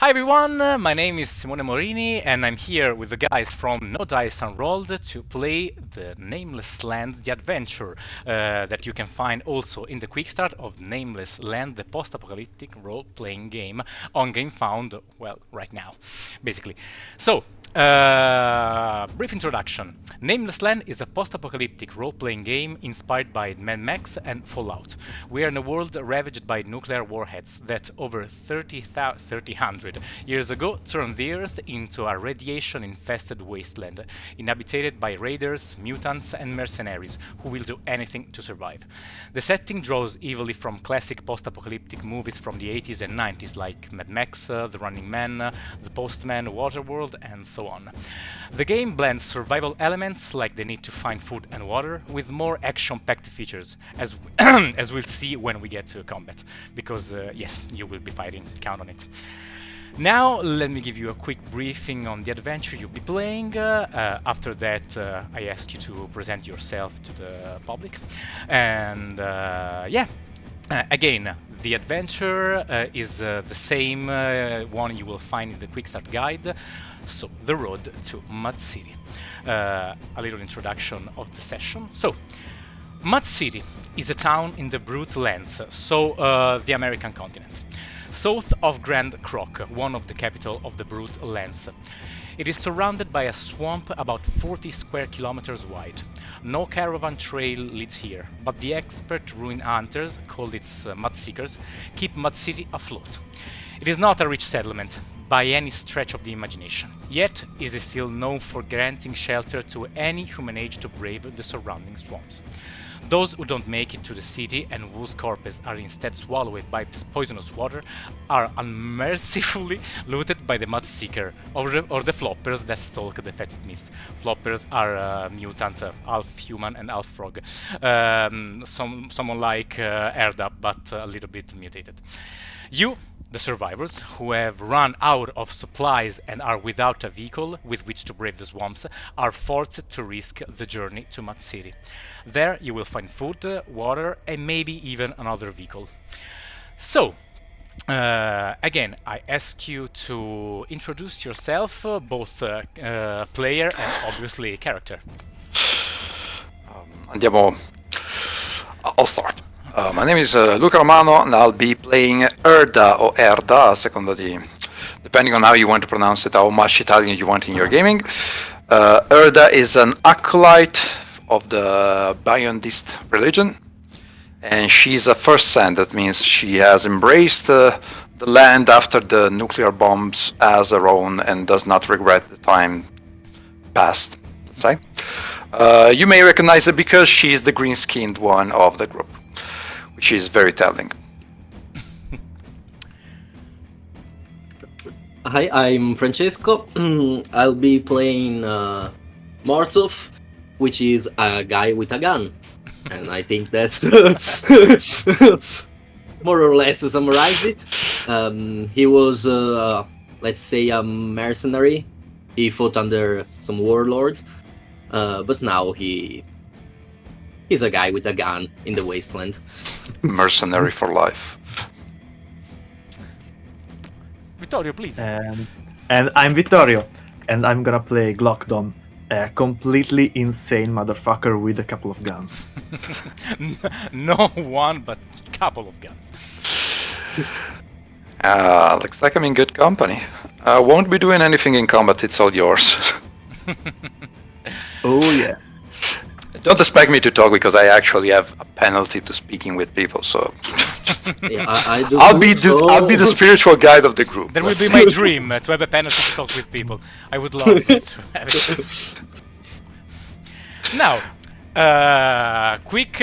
Hi everyone, my name is Simone Morini and I'm here with the guys from No Dice Unrolled to play the Nameless Land, the adventure that you can find also in the quick start of Nameless Land, the post-apocalyptic role-playing game on Gamefound, well, right now, basically. So, brief introduction. Nameless Land is a post-apocalyptic role-playing game inspired by Mad Max and Fallout. We are in a world ravaged by nuclear warheads that over 300 years ago turned the Earth into a radiation-infested wasteland, inhabited by raiders, mutants, and mercenaries who will do anything to survive. The setting draws heavily from classic post-apocalyptic movies from the 80s and 90s like Mad Max, The Running Man, The Postman, Waterworld, and so on. The game blends survival elements like the need to find food and water with more action-packed features, as as we'll see when we get to combat, because yes, you will be fighting, count on it. Now, let me give you a quick briefing on the adventure you'll be playing. After that, I ask you to present yourself to the public. And yeah, again, the adventure is the same one you will find in the quick start guide. So, the road to Mud City. A little introduction of the session. So, Mud City is a town in the Brute Lands, so the American continent, south of Grand Croc, one of the capital of the Brute Lands. It is surrounded by a swamp about 40 square kilometers wide. No caravan trail leads here, but the expert ruin hunters, called its Mudseekers, keep Mud City afloat. It is not a rich settlement by any stretch of the imagination, yet it is still known for granting shelter to any human age to brave the surrounding swamps. Those who don't make it to the city and whose corpses are instead swallowed by poisonous water are unmercifully looted by the Mudseeker or the Floppers that stalk the fetid mist. Floppers are mutants, half human and half frog. Someone like Erda, but a little bit mutated. You, the survivors, who have run out of supplies and are without a vehicle with which to brave the swamps, are forced to risk the journey to Mud City. There you will find food, water, and maybe even another vehicle. So, again, I ask you to introduce yourself, both player and obviously character. Andiamo. I'll start. My name is Luca Romano, and I'll be playing Erda or Erda, depending on how you want to pronounce it, how much Italian you want in your gaming. Erda is an acolyte of the Biondist religion, and she's a first sand. That means she has embraced the land after the nuclear bombs as her own and does not regret the time past. Let's say. You may recognize her because she's the green-skinned one of the group, which is very telling. Hi, I'm Francesco. I'll be playing Mortov, which is a guy with a gun. And I think that's more or less to summarize it. He was, let's say, a mercenary. He fought under some warlord, but now he's a guy with a gun in the wasteland. Mercenary for life. Vittorio, please. And I'm Vittorio, and I'm gonna play Glockdom, a completely insane motherfucker with a couple of guns. No one, but couple of guns. Looks like I'm in good company. I won't be doing anything in combat, it's all yours. Oh yeah. Don't expect me to talk because I actually have a penalty to speaking with people, so Yeah, I do I'll be so. I'll be the spiritual guide of the group. That would Let's be see. my dream, to have a penalty to talk with people. I would love to have it. Now, a quick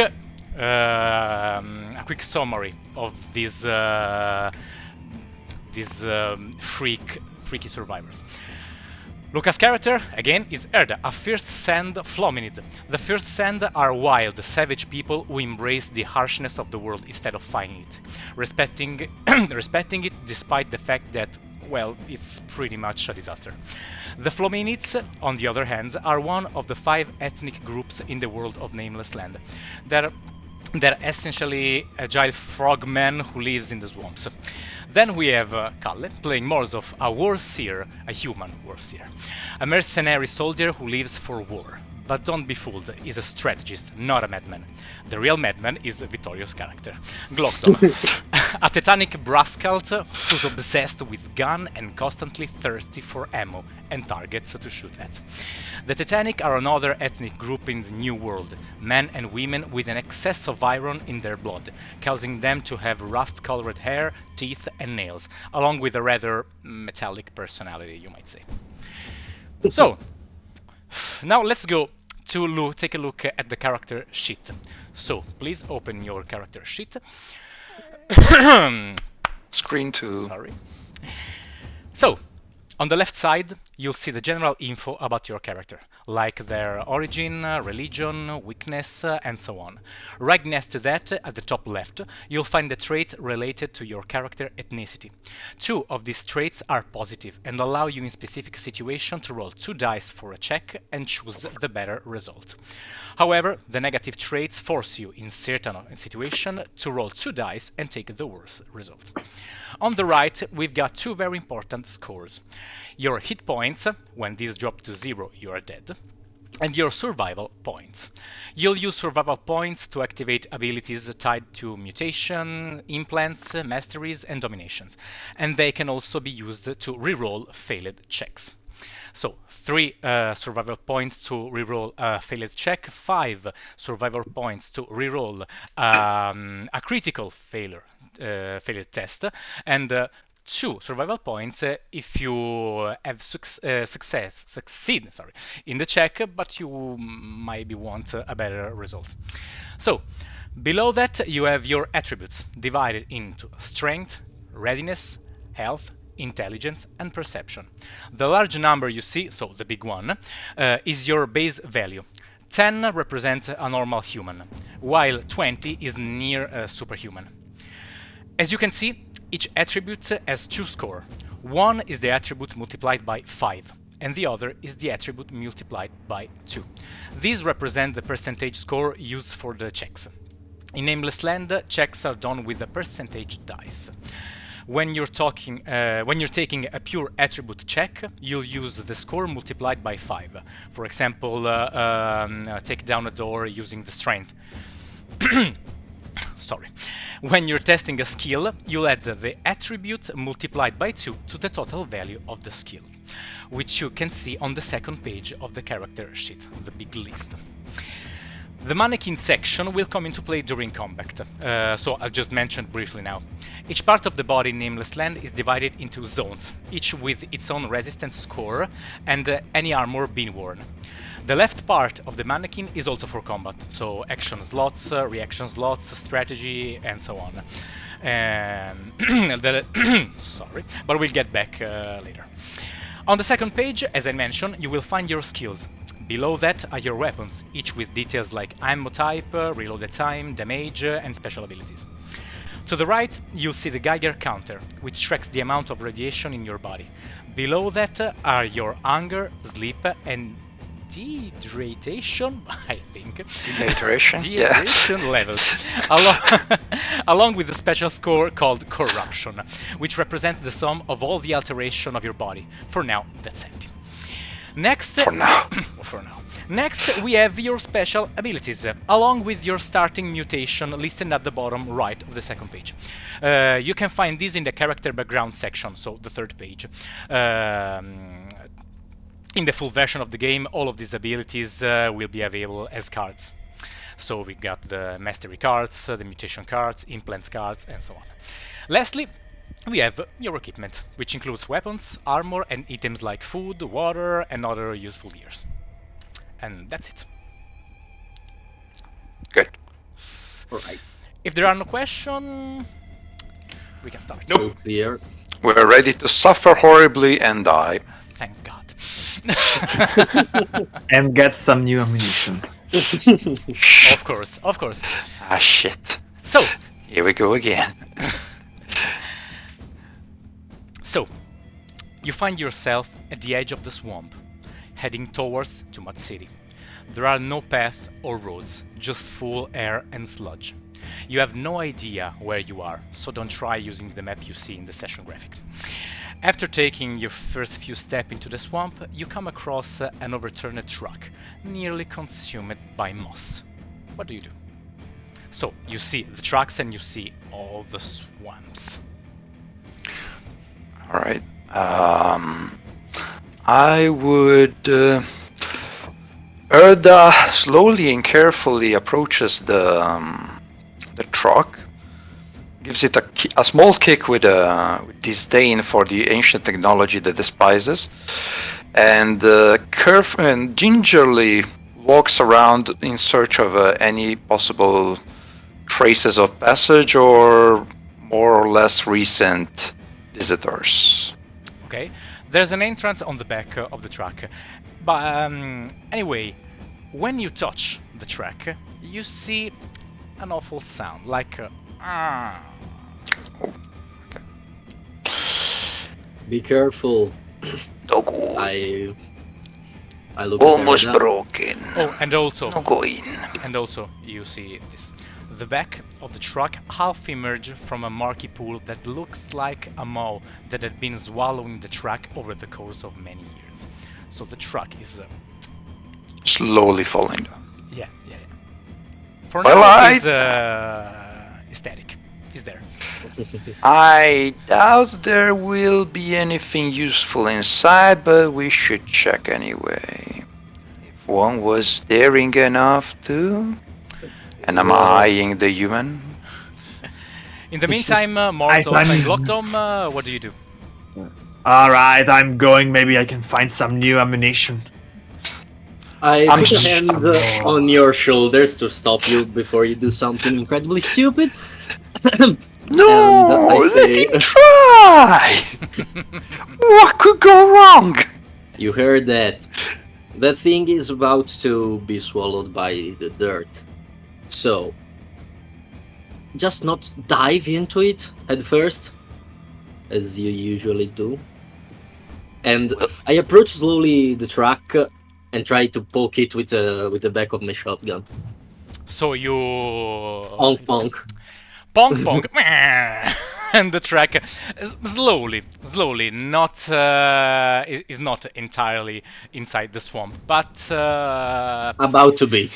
summary of these freaky survivors. Luca's character, again, is Erda, a First Sand Flominid. The First Sand are wild, savage people who embrace the harshness of the world instead of fighting it, respecting it despite the fact that, well, it's pretty much a disaster. The Flominids, on the other hand, are one of the 5 ethnic groups in the world of Nameless Land. They're essentially agile frogmen who lives in the swamps. Then we have Kalle, playing Morzov, a war seer, a human war seer. A mercenary soldier who lives for war. But don't be fooled, he's a strategist, not a madman. The real madman is Vittorio's character, Glockton, a titanic brass cult who's obsessed with gun and constantly thirsty for ammo and targets to shoot at. The Titanic are another ethnic group in the New World, men and women with an excess of iron in their blood, causing them to have rust-colored hair, teeth and nails, along with a rather metallic personality, you might say. So, now let's go to take a look at the character sheet. So, please open your character sheet. Screen 2. Sorry. So, on the left side, you'll see the general info about your character, like their origin, religion, weakness, and so on. Right next to that, at the top left, you'll find the traits related to your character ethnicity. 2 of these traits are positive and allow you in specific situation to roll 2 dice for a check and choose the better result. However, the negative traits force you in certain situation to roll 2 dice and take the worst result. On the right, we've got 2 very important scores. Your hit points, when these drop to 0, you are dead, and your survival points. You'll use survival points to activate abilities tied to mutation, implants, masteries, and dominations, and they can also be used to reroll failed checks. So 3 survival points to reroll a failed check, 5 survival points to reroll a critical failed test, and 2 survival points if you have succeed in the check, but you maybe want a better result. So below that you have your attributes divided into strength, readiness, health, intelligence and perception. The large number you see, so the big one, is your base value. 10 represents a normal human, while 20 is near superhuman. As you can see, each attribute has 2 scores. One is the attribute multiplied by 5, and the other is the attribute multiplied by 2. These represent the percentage score used for the checks. In Nameless Land, checks are done with a percentage dice. When you're taking a pure attribute check, you'll use the score multiplied by 5. For example, take down a door using the strength. Sorry. When you're testing a skill, you'll add the attribute multiplied by 2 to the total value of the skill, which you can see on the second page of the character sheet, the big list. The mannequin section will come into play during combat, so I'll just mention briefly now. Each part of the body in Nameless Land is divided into zones, each with its own resistance score and any armor being worn. The left part of the mannequin is also for combat, so action slots, reaction slots, strategy, and so on. Sorry, but we'll get back later. On the second page, as I mentioned, you will find your skills. Below that are your weapons, each with details like ammo type, reloaded time, damage, and special abilities. To the right, you'll see the Geiger counter, which tracks the amount of radiation in your body. Below that are your hunger, sleep, and dehydration, I think. Dehydration levels, along with a special score called corruption, which represents the sum of all the alteration of your body. For now, that's empty. Next, For now. Next, we have your special abilities, along with your starting mutation listed at the bottom right of the second page. You can find these in the character background section, so the third page. In the full version of the game, all of these abilities will be available as cards. So we got the mastery cards, the mutation cards, implants cards, and so on. Lastly, we have your equipment, which includes weapons, armor, and items like food, water, and other useful gears. And that's it. Good. Alright. If there are no questions, we can start. So clear. We're ready to suffer horribly and die. Thank God. And get some new ammunition. Of course, of course. Ah, shit. So, Here we go again. So, you find yourself at the edge of the swamp, heading towards Mud City. There are no paths or roads, just full air and sludge. You have no idea where you are, so don't try using the map you see in the session graphic. After taking your first few steps into the swamp, you come across an overturned truck, nearly consumed by moss. What do you do? So, you see the trucks and you see all the swamps. Alright. I would... Erda slowly and carefully approaches the truck, gives it a small kick with disdain for the ancient technology that despises, and gingerly walks around in search of any possible traces of passage or more or less recent visitors. Okay, there's an entrance on the back of the truck. But anyway, when you touch the truck, you see an awful sound, like Be careful. No good. I look Almost at Erda. broken. Oh, and also, No go in. and also, you see this. The back of the truck half emerged from a murky pool that looks like a maw that had been swallowing the truck over the course of many years. So the truck is, Slowly falling down. yeah. For Well, now, it's static. It's there. I doubt there will be anything useful inside, but we should check anyway. If one was daring enough to. And I'm eyeing the human. In the meantime, Mortov and Glockdom, what do you do? Alright, I'm going. Maybe I can find some new ammunition. I I'm put a s- hand on your shoulders to stop you before you do something incredibly stupid. No! I Let say- him try! What could go wrong? You heard that. That thing is about to be swallowed by the dirt. So, just not dive into it at first, as you usually do. And I approach slowly the truck and try to poke it with the back of my shotgun. So you... Honk honk. Bonk bonk. And the truck slowly, not is not entirely inside the swamp, but About to be.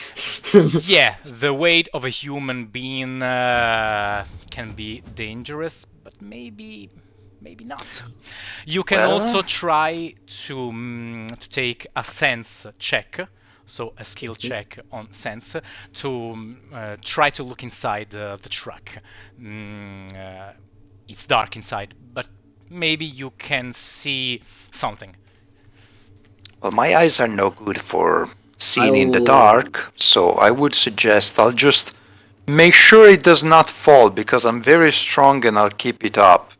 yeah, the weight of a human being can be dangerous, but maybe not. You can Well- also try to take a sense check, so a skill check on sense, to try to look inside the truck. It's dark inside, but maybe you can see something. Well, my eyes are no good for seeing in the I'll- dark, so I would suggest I'll just make sure it does not fall because I'm very strong and I'll keep it up. I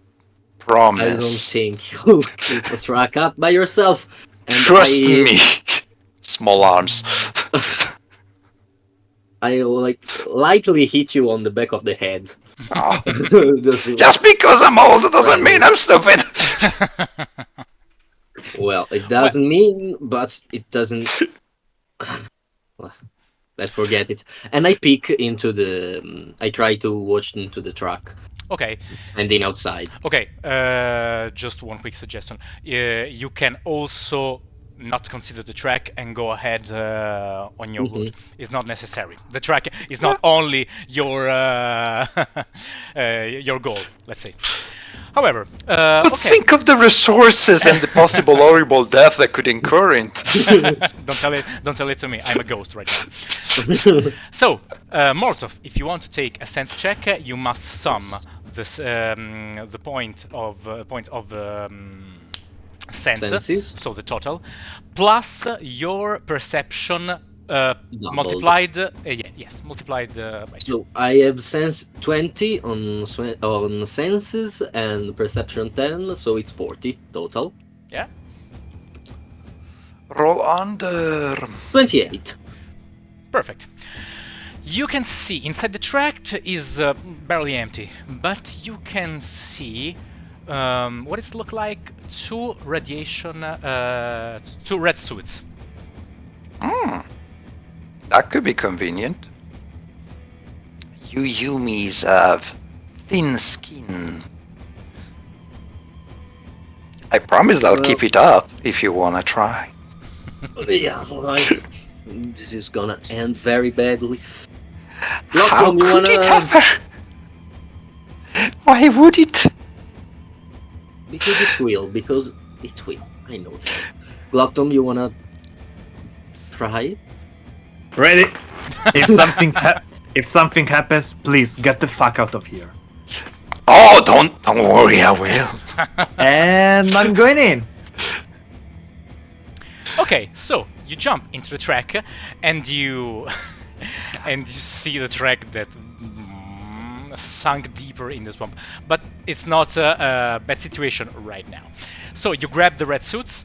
don't Promise. think you'll keep the truck up by yourself. And Trust me. Small arms. I like lightly hit you on the back of the head. Oh, Just- just because I'm old doesn't mean I'm stupid. Well, it doesn't mean, but it doesn't. Well, let's forget it. And I peek into the. I try to watch into the truck Okay, standing outside. okay. Just one quick suggestion. You can also not consider the track and go ahead on your route. It's not necessary. The track is not only your your goal. Let's say. However, But okay. think of the resources and the possible horrible death that could incur it. Don't tell it to me. I'm a ghost right now. So, Molotov, if you want to take a sense check, you must sum this the point of sense, Senses. so the total, plus your perception Doubled. multiplied. Multiplied by 2. So I have sense 20 on senses and perception 10, so it's 40 total. Yeah. Roll under. 28. Perfect. You can see inside the tract is barely empty, but you can see what it look like: 2 radiation, 2 red suits. That could be convenient. You Yumis have thin skin. I promise I'll keep it up if you wanna try. Yeah, this is gonna end very badly. How Lockdown, you could it wanna? ever? Why would it? Because it will. Because it will. I know that. Glockdom, you wanna try it? Ready? If something happens, please get the fuck out of here. Oh, don't worry, I will. And I'm going in. Okay, so you jump into the track and you see the track that sunk deeper in the swamp. But it's not a bad situation right now. So you grab the red suits.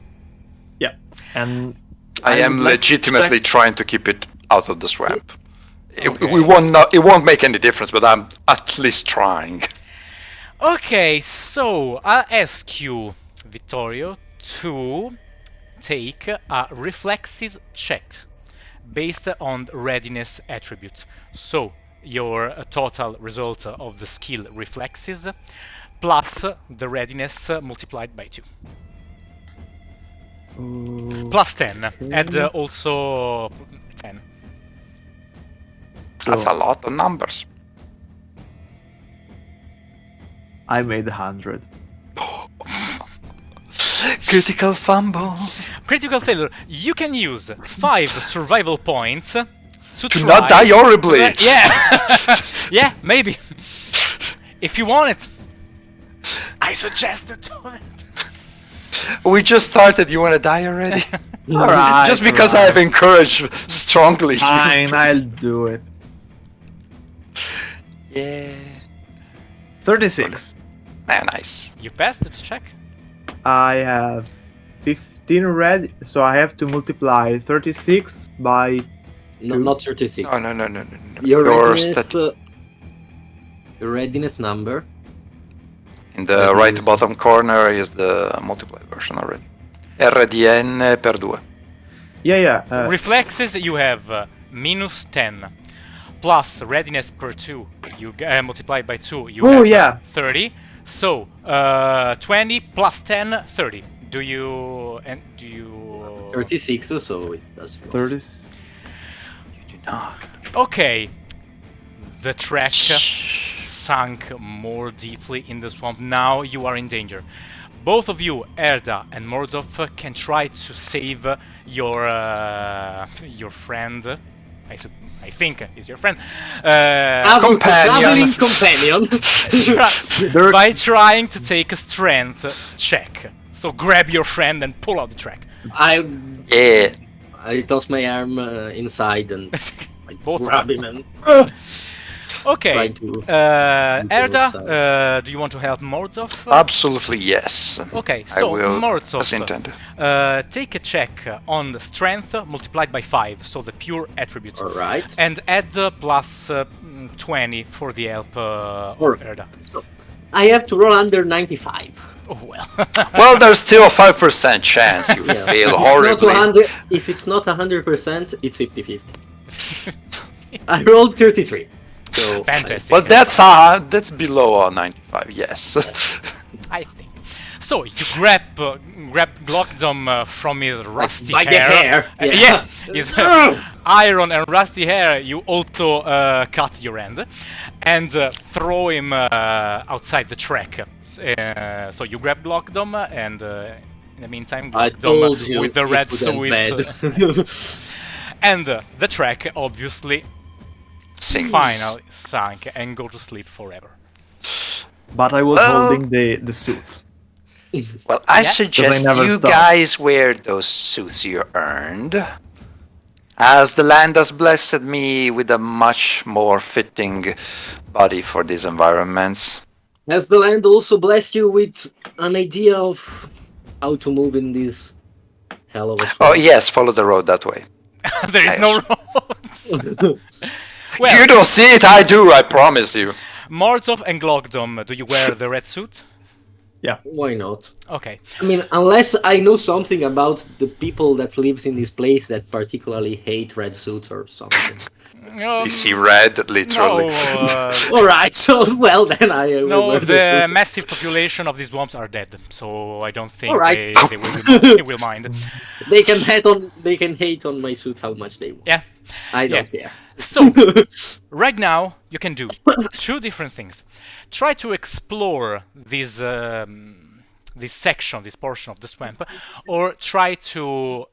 Yeah, and I am would like to legitimately check- trying to keep it out of the swamp. Okay. It won't make any difference, but I'm at least trying. Okay, so I'll ask you, Vittorio, to take a reflexes check based on readiness attribute. So your total result of the skill reflexes plus the readiness multiplied by 2. Plus 10. Add also 10. That's a lot of numbers. I made 100. Critical fumble. Critical failure. You can use 5 survival points to try not die horribly. Yeah, yeah, maybe. If you want it, I suggest it. We just started. You wanna die already? Alright. Just because I have encouraged strongly. Fine, I'll do it. Yeah. 36. Nice. You passed the check. I have 15 red, so I have to multiply 36 by. No, not 36. No. Your readiness, stat- your readiness number. in the right bottom corner is the multiplied version already. RDN per 2. Yeah. Reflexes, you have minus 10. Plus readiness per 2, you multiplied by 2, you have 30. So 20 plus 10, 30. Do you 36, so it does. 30. You do not. Okay. The track sunk more deeply in the swamp. Now you are in danger. Both of you, Erda and Mordov, can try to save your friend. I think is your friend. Companion. Traveling companion. By trying to take a strength check. So grab your friend and pull out the track. Yeah. I toss my arm inside and Both grab him and Okay. try to. Erda, do you want to help Mordov? Absolutely yes. Okay, I so will, Mordov, as intended. take a check on the strength multiplied by 5, so the pure attribute. Alright. And add plus 20 for the help of Erda. So I have to roll under 95. Oh well. Well, there's still a 5% chance you fail horribly. If it's not 100%, it's 50-50. I rolled 33. So Fantastic. Well, that's below 95. Yes. I think. So you grab Glockdom from his rusty by the hair. Yeah. His iron and rusty hair. You also cut your hand and throw him outside the track. So you grab Glockdom and in the meantime Glockdom with the red suits and the track obviously finally sunk and go to sleep forever. But I was holding the suits. Well, I Yeah. suggest never you stop. guys wear those suits you earned, as the land has blessed me with a much more fitting body for these environments. Has the land also blessed you with an idea of how to move in this hell of a swamp? Oh yes, follow the road that way. There is no road. Well, You don't see it, I do, I promise you. Mordov and Glockdom, do you wear the red suit? Why not? Okay. I mean, unless I know something about the people that lives in this place that particularly hate red suits or something. You see red, literally. No, All right, so well then I will no, wear the the suit. massive population of these swamps are dead, so I don't think All right. they will mind. They can hate on my suit how much they want. Yeah. I Yeah. don't care. So, right now, you can do two different things. Try to explore this section, this portion of the swamp, or try to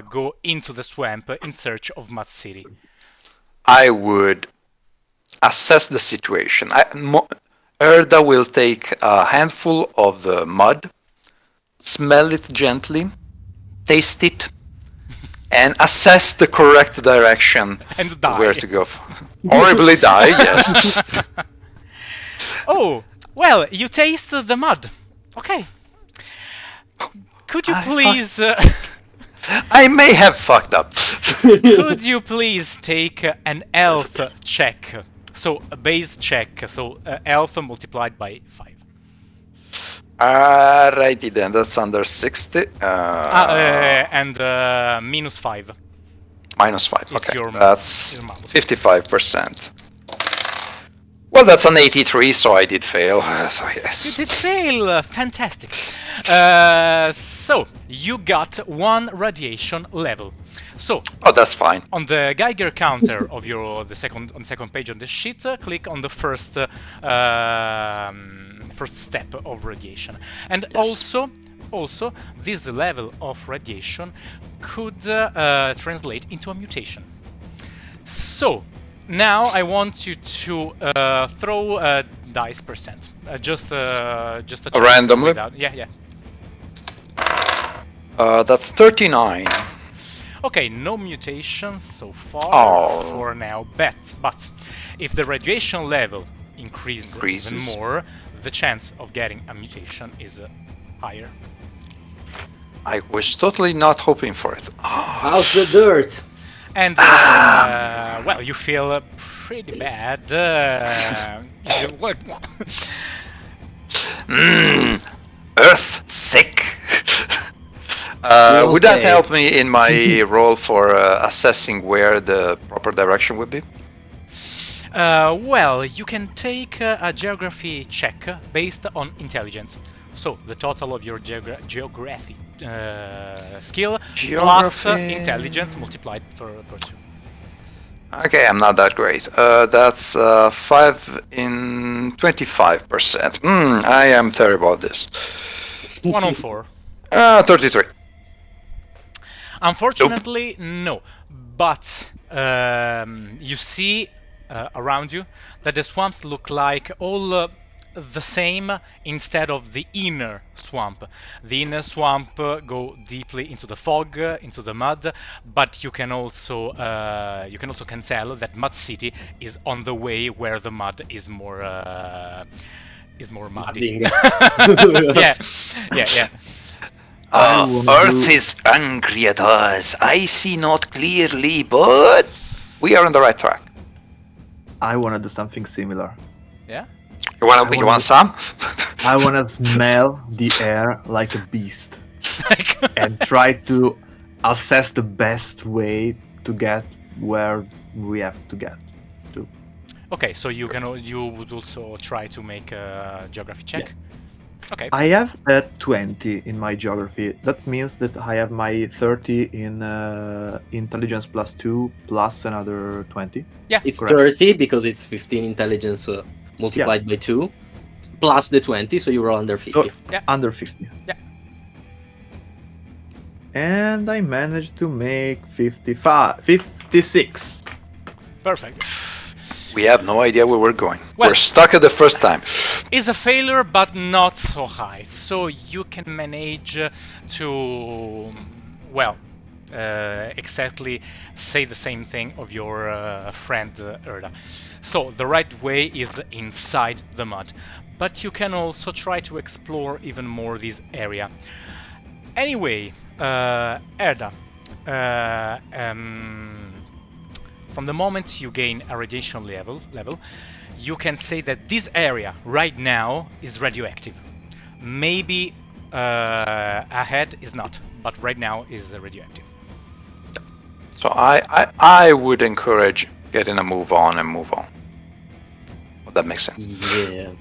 go into the swamp in search of Mud City. I would assess the situation. Erda will take a handful of the mud, smell it gently, taste it, and assess the correct direction And die. where to go. Horribly die, yes. Oh, well, you taste the mud. Okay. Could you I please... I may have fucked up. could you please take an health check? So, a base check. So, health multiplied by 5. Alrighty then, that's under 60. And minus 5. Minus 5, It's okay. your That's mouse. 55%. Well, that's an 83, so I did fail. So yes. You did fail! Fantastic. So, you got 1 radiation level. So, Oh, that's fine. on the Geiger counter of the second page on the sheet, click on the first step of radiation, and Yes. also this level of radiation could translate into a mutation. So now I want you to throw a dice percent, just a check Randomly? without- yeah. That's 39. Okay, no mutations so far Oh. for now, but if the radiation level increases even Increases. more, the chance of getting a mutation is higher. I was totally not hoping for it. How's the dirt? And, well, you feel pretty bad. Earth sick. Well Would that said. help me in my role for assessing where the proper direction would be? Well, you can take a geography check based on intelligence. So, the total of your geography skill plus Geography. intelligence multiplied per 2. Okay, I'm not that great. That's 5 in 25%. I am terrible at this. 1 on 4. 33. Unfortunately, no. But you see around you that the swamps look like all the same instead of the inner swamp. The inner swamp go deeply into the fog, into the mud, but you can also can tell that Mud City is on the way where the mud is more muddy. Mudding. yeah. Earth is angry at us. I see not clearly, but we are on the right track. I want to do something similar. Yeah. You want some? I want to smell the air like a beast and try to assess the best way to get where we have to get to. Okay, so you would also try to make a geography check. Okay. I have a 20 in my geography. That means that I have my 30 in intelligence plus 2 plus another 20. Yeah. It's Correct. 30 because it's 15 intelligence multiplied by 2 plus the 20, so you roll under 50. So Yeah. under 50. Yeah. And I managed to make 56. Perfect. We have no idea where we're going. Well- We're stuck at the first time. Is a failure, but not so high. So you can manage to, well, exactly say the same thing of your friend Erda. So the right way is inside the mud, but you can also try to explore even more this area. Anyway, Erda, from the moment you gain a radiation level, you can say that this area right now is radioactive. Maybe ahead is not, but right now is radioactive. So I would encourage getting a move on and move on. Well, that makes sense. Yeah.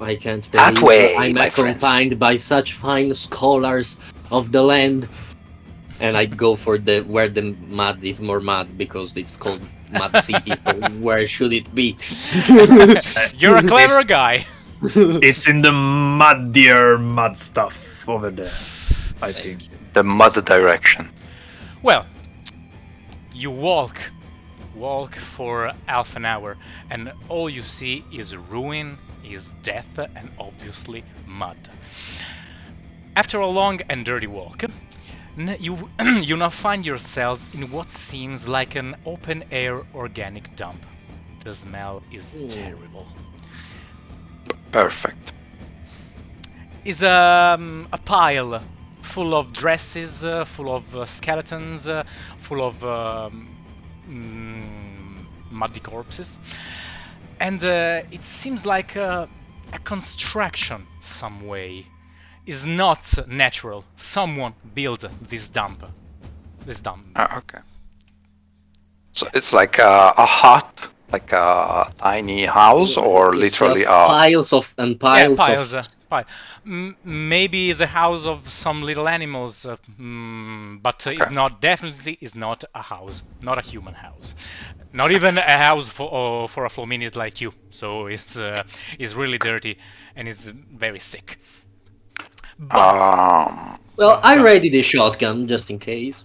I can't That believe way, I'm my friends. accompanied by such fine scholars of the land. And I go for the where the mud is more mud because it's called Mud City. So where should it be? You're a clever guy. It's in the muddier mud stuff over there, I think. The mud direction. Well, you walk for half an hour, and all you see is ruin, is death, and obviously mud. After a long and dirty walk, you now find yourselves in what seems like an open-air organic dump. The smell is terrible. Perfect. Is a pile full of dresses, full of skeletons, full of muddy corpses, and it seems like a construction some way. Is not natural. Someone built this dump. Okay. So it's like a hut, like a tiny house, or It's literally just a piles of piles piles. of. Maybe the house of some little animals, but it's not. Definitely is not a house, not a human house, not even a house for a flaminid like you. So it's really dirty and it's very sick. Well, I ready the shotgun just in case.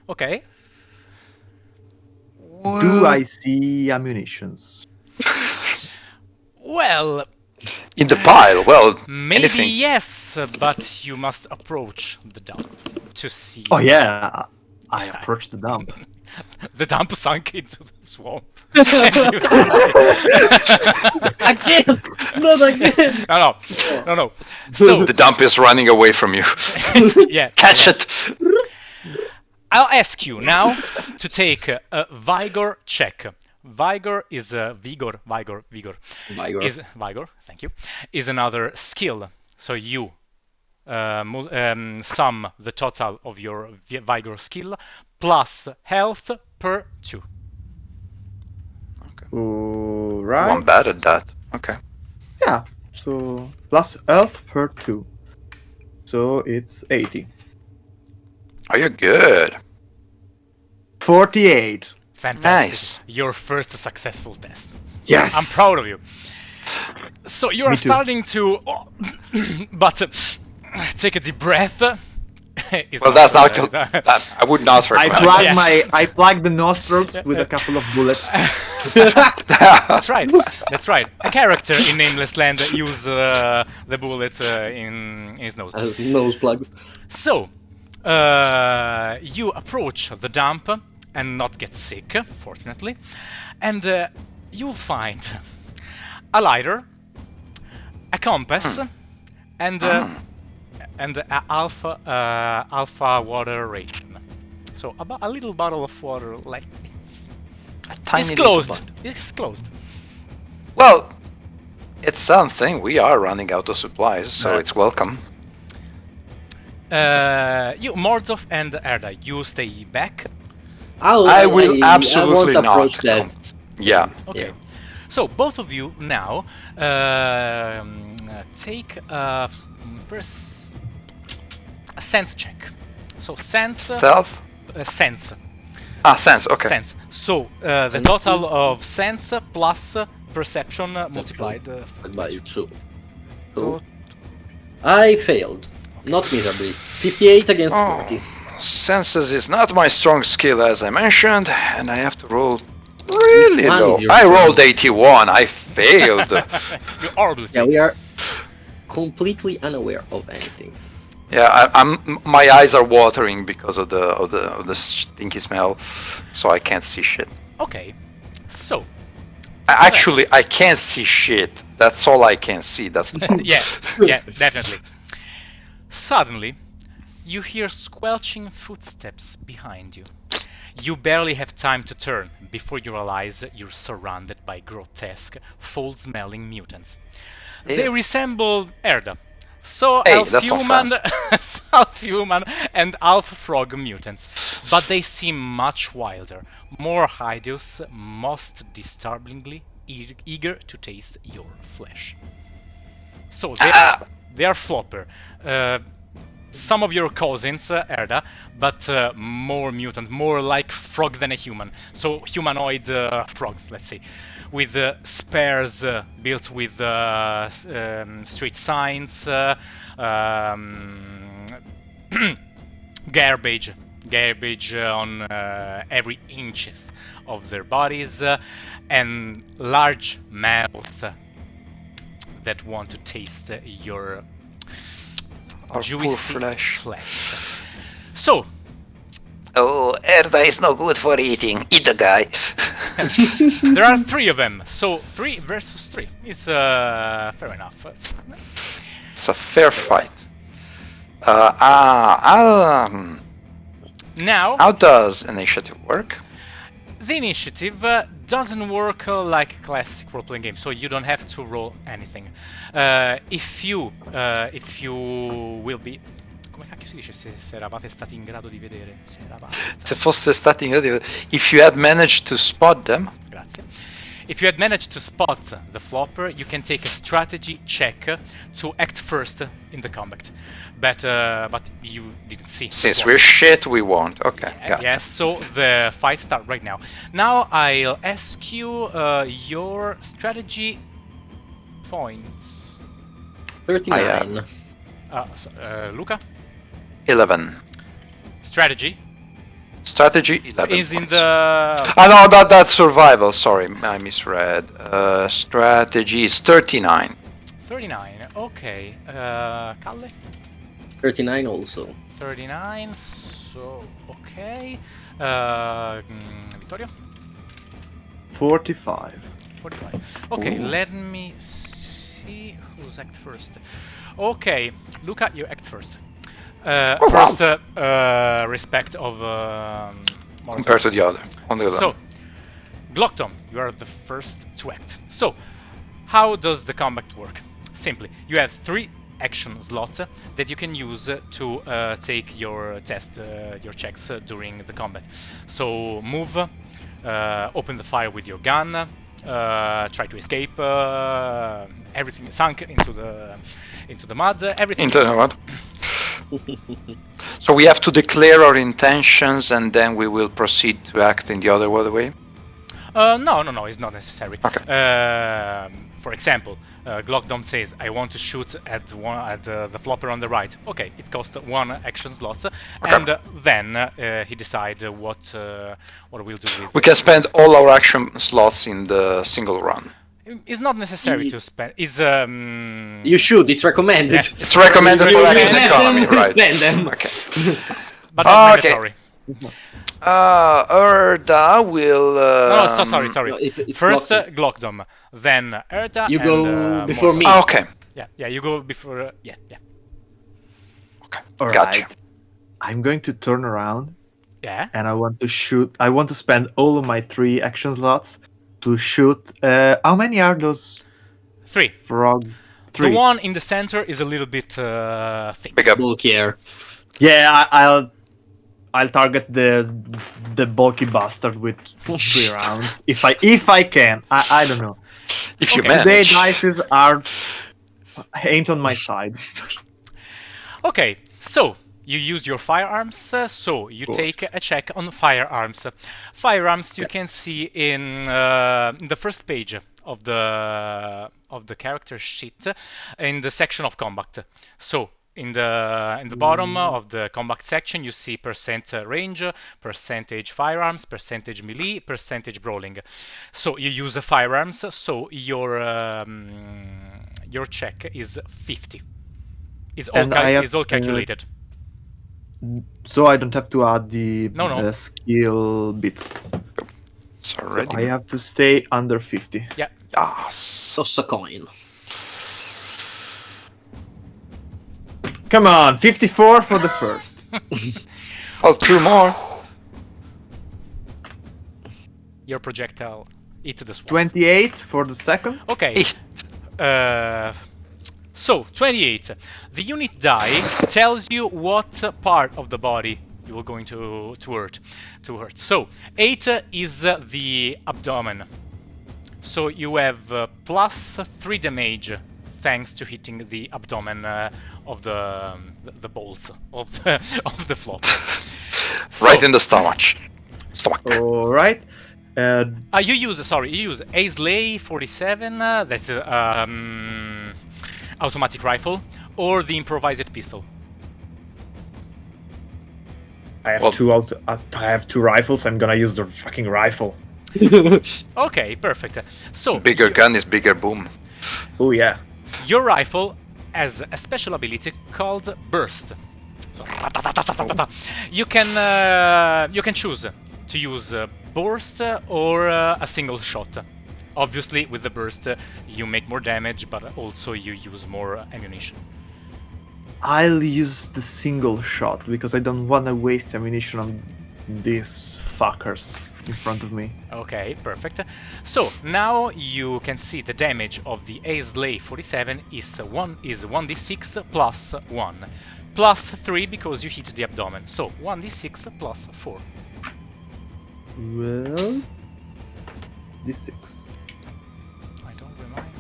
Okay. Do I see ammunitions? Well, in the pile? Well, maybe anything. yes, but you must approach the dump to see. Oh yeah, I approached the dump. The dump sunk into the swamp. Again! Not again! No. So The dump is running away from you. yeah, Catch it! I'll ask you now to take a vigor check. Vigor is vigor. Vigor. Is vigor. Thank you. Is another skill. So you sum the total of your vigor skill plus health per 2. Right. I'm bad at that. Okay. Yeah. So plus health per 2. So it's 80. Oh, you're good. 48. Fantastic. Nice. Your first successful test. Yes. I'm proud of you. So you are Me too. starting to, but take a deep breath. Well, that's not. That, I would not recommend. I plug the nostrils with a couple of bullets. That's right. That's right. A character in Nameless Land use the bullets in his nose. As nose plugs. So you approach the dump and not get sick, fortunately, and you'll find a lighter, a compass, and a alpha water ration. So about a little bottle of water like this. A tiny It's little closed. bottle. It's closed. Well, it's something. We are running out of supplies, so Right. it's welcome. You, Mordov and Erda, you stay back. I will I absolutely won't not approach that. Yeah. Okay. Yeah. So both of you now take first a sense check. So sense. Stealth. Sense. Sense. Okay. Sense. So the And total this- of sense plus perception multiplied. By 2. So I failed. Not miserably. 58 against 40. Senses is not my strong skill, as I mentioned, and I have to roll really one low. is your I strong? rolled 81. I failed. You horribly. Yeah, we are completely unaware of anything. Yeah, my eyes are watering because of the stinky smell, so I can't see shit. Okay. So Actually, I can't see shit. That's all I can see. That's the problem. yeah, definitely. Suddenly, you hear squelching footsteps behind you. You barely have time to turn before you realize you're surrounded by grotesque, foul-smelling mutants. They Ew. resemble Erda, So Hey, half that's not human, fast. half human and half frog mutants, but they seem much wilder, more hideous, most disturbingly eager to taste your flesh. So they are flopper. Some of your cousins, Erda, but more mutant, more like frog than a human. So humanoid frogs, let's say, with spares built with street signs, garbage, on every inches of their bodies, and large mouth that want to taste your Our juicy poor flesh. So, Oh, Erda is no good for eating. Eat the guy. there are 3 of them. So 3 versus 3 is fair enough. It's a fair fight. Now, How does initiative work? the initiative doesn't work like a classic role-playing game, so you don't have to roll anything. If you will be... Come cacchio si dice se eravate stati in grado di vedere? Se eravate... Se fosse stati in grado, if you had managed to spot them. Grazie. If you had managed to spot the flopper, you can take a strategy check to act first in the combat. But you didn't see. Since we're shit, we won't. Okay, got it. Yes, so the fight starts right now. Now I'll ask you your strategy points. 39. Luca? 11. Strategy Strategy, 11 is in points. the... Oh no, that's survival, sorry, I misread. Strategy is 39. 39, okay. Calle? 39 also. 39, so... okay. Vittorio? 45. 45. Okay, Ooh. let me see who's act first. Okay, Luca, you act first. Oh, First, wow. respect of Compared to the other. On the other. So, Glocktom, you are the first to act. So, how does the combat work? Simply, you have 3 action slots that you can use to take your your checks during the combat. So, move, open the fire with your gun, try to escape, everything sunk into the mud, everything. Into the mud. So we have to declare our intentions and then we will proceed to act in the other way? No, it's not necessary. Okay. For example, Glockdom says, I want to shoot at the flopper on the right. Okay, it costs 1 action slot, and then he decides what we'll do with... We can spend all our action slots in the single run. It's not necessary to spend. It's You should, it's recommended. Yeah. It's recommended for action economy, right? Spend them. Okay. but not Okay. mandatory. Erda will... No, sorry. No, it's First Glockdom. Glockdom, then Erda. You and, go before Mortal. me. Okay. Yeah, you go before. Yeah. Okay. Alright. Gotcha. I'm going to turn around Yeah. and I want to shoot. I want to spend all of my 3 action slots to shoot. How many are those 3. frog? 3. The one in the center is a little bit thick. Pick up. Bulkier. Yeah, I'll target the bulky bastard with 3 rounds if I can. I don't know. If you Okay. Today manage. dices are ain't on my side. Okay, so you use your firearms, so you take a check on firearms. Firearms you can see in the first page of the character sheet in the section of combat. So in the bottom of the combat section you see percent range, percentage firearms, percentage melee, percentage brawling. So you use firearms, so your check is 50. It's all calculated. So I don't have to add the No. skill bits. It's So already... I have to stay under 50. Yeah. Yes. Toss a coin. Come on, 54 for the first. Oh, 2 more. Your projectile hit the swamp. 28 for the second. Okay. Ich. So, 28. The unit die tells you what part of the body you are going to hurt. So, 8 is the abdomen. So you have plus 3 damage thanks to hitting the abdomen of the bolts of the flop. Right in the stomach. All right. You use Aisley 47. That's automatic rifle, or the improvised pistol. I have Well- I have 2 rifles. I'm gonna use the fucking rifle. Okay, perfect. So Bigger gun is bigger boom. Oh yeah. your rifle has a special ability called burst. So you can choose to use burst or a single shot. Obviously, with the burst, you make more damage, but also you use more ammunition. I'll use the single shot because I don't want to waste ammunition on these fuckers in front of me. Okay, perfect. So now you can see the damage of the Aisley 47 is 1d6 plus 1. Plus 3 because you hit the abdomen. So 1d6 plus 4. Well, d6. I don't remind.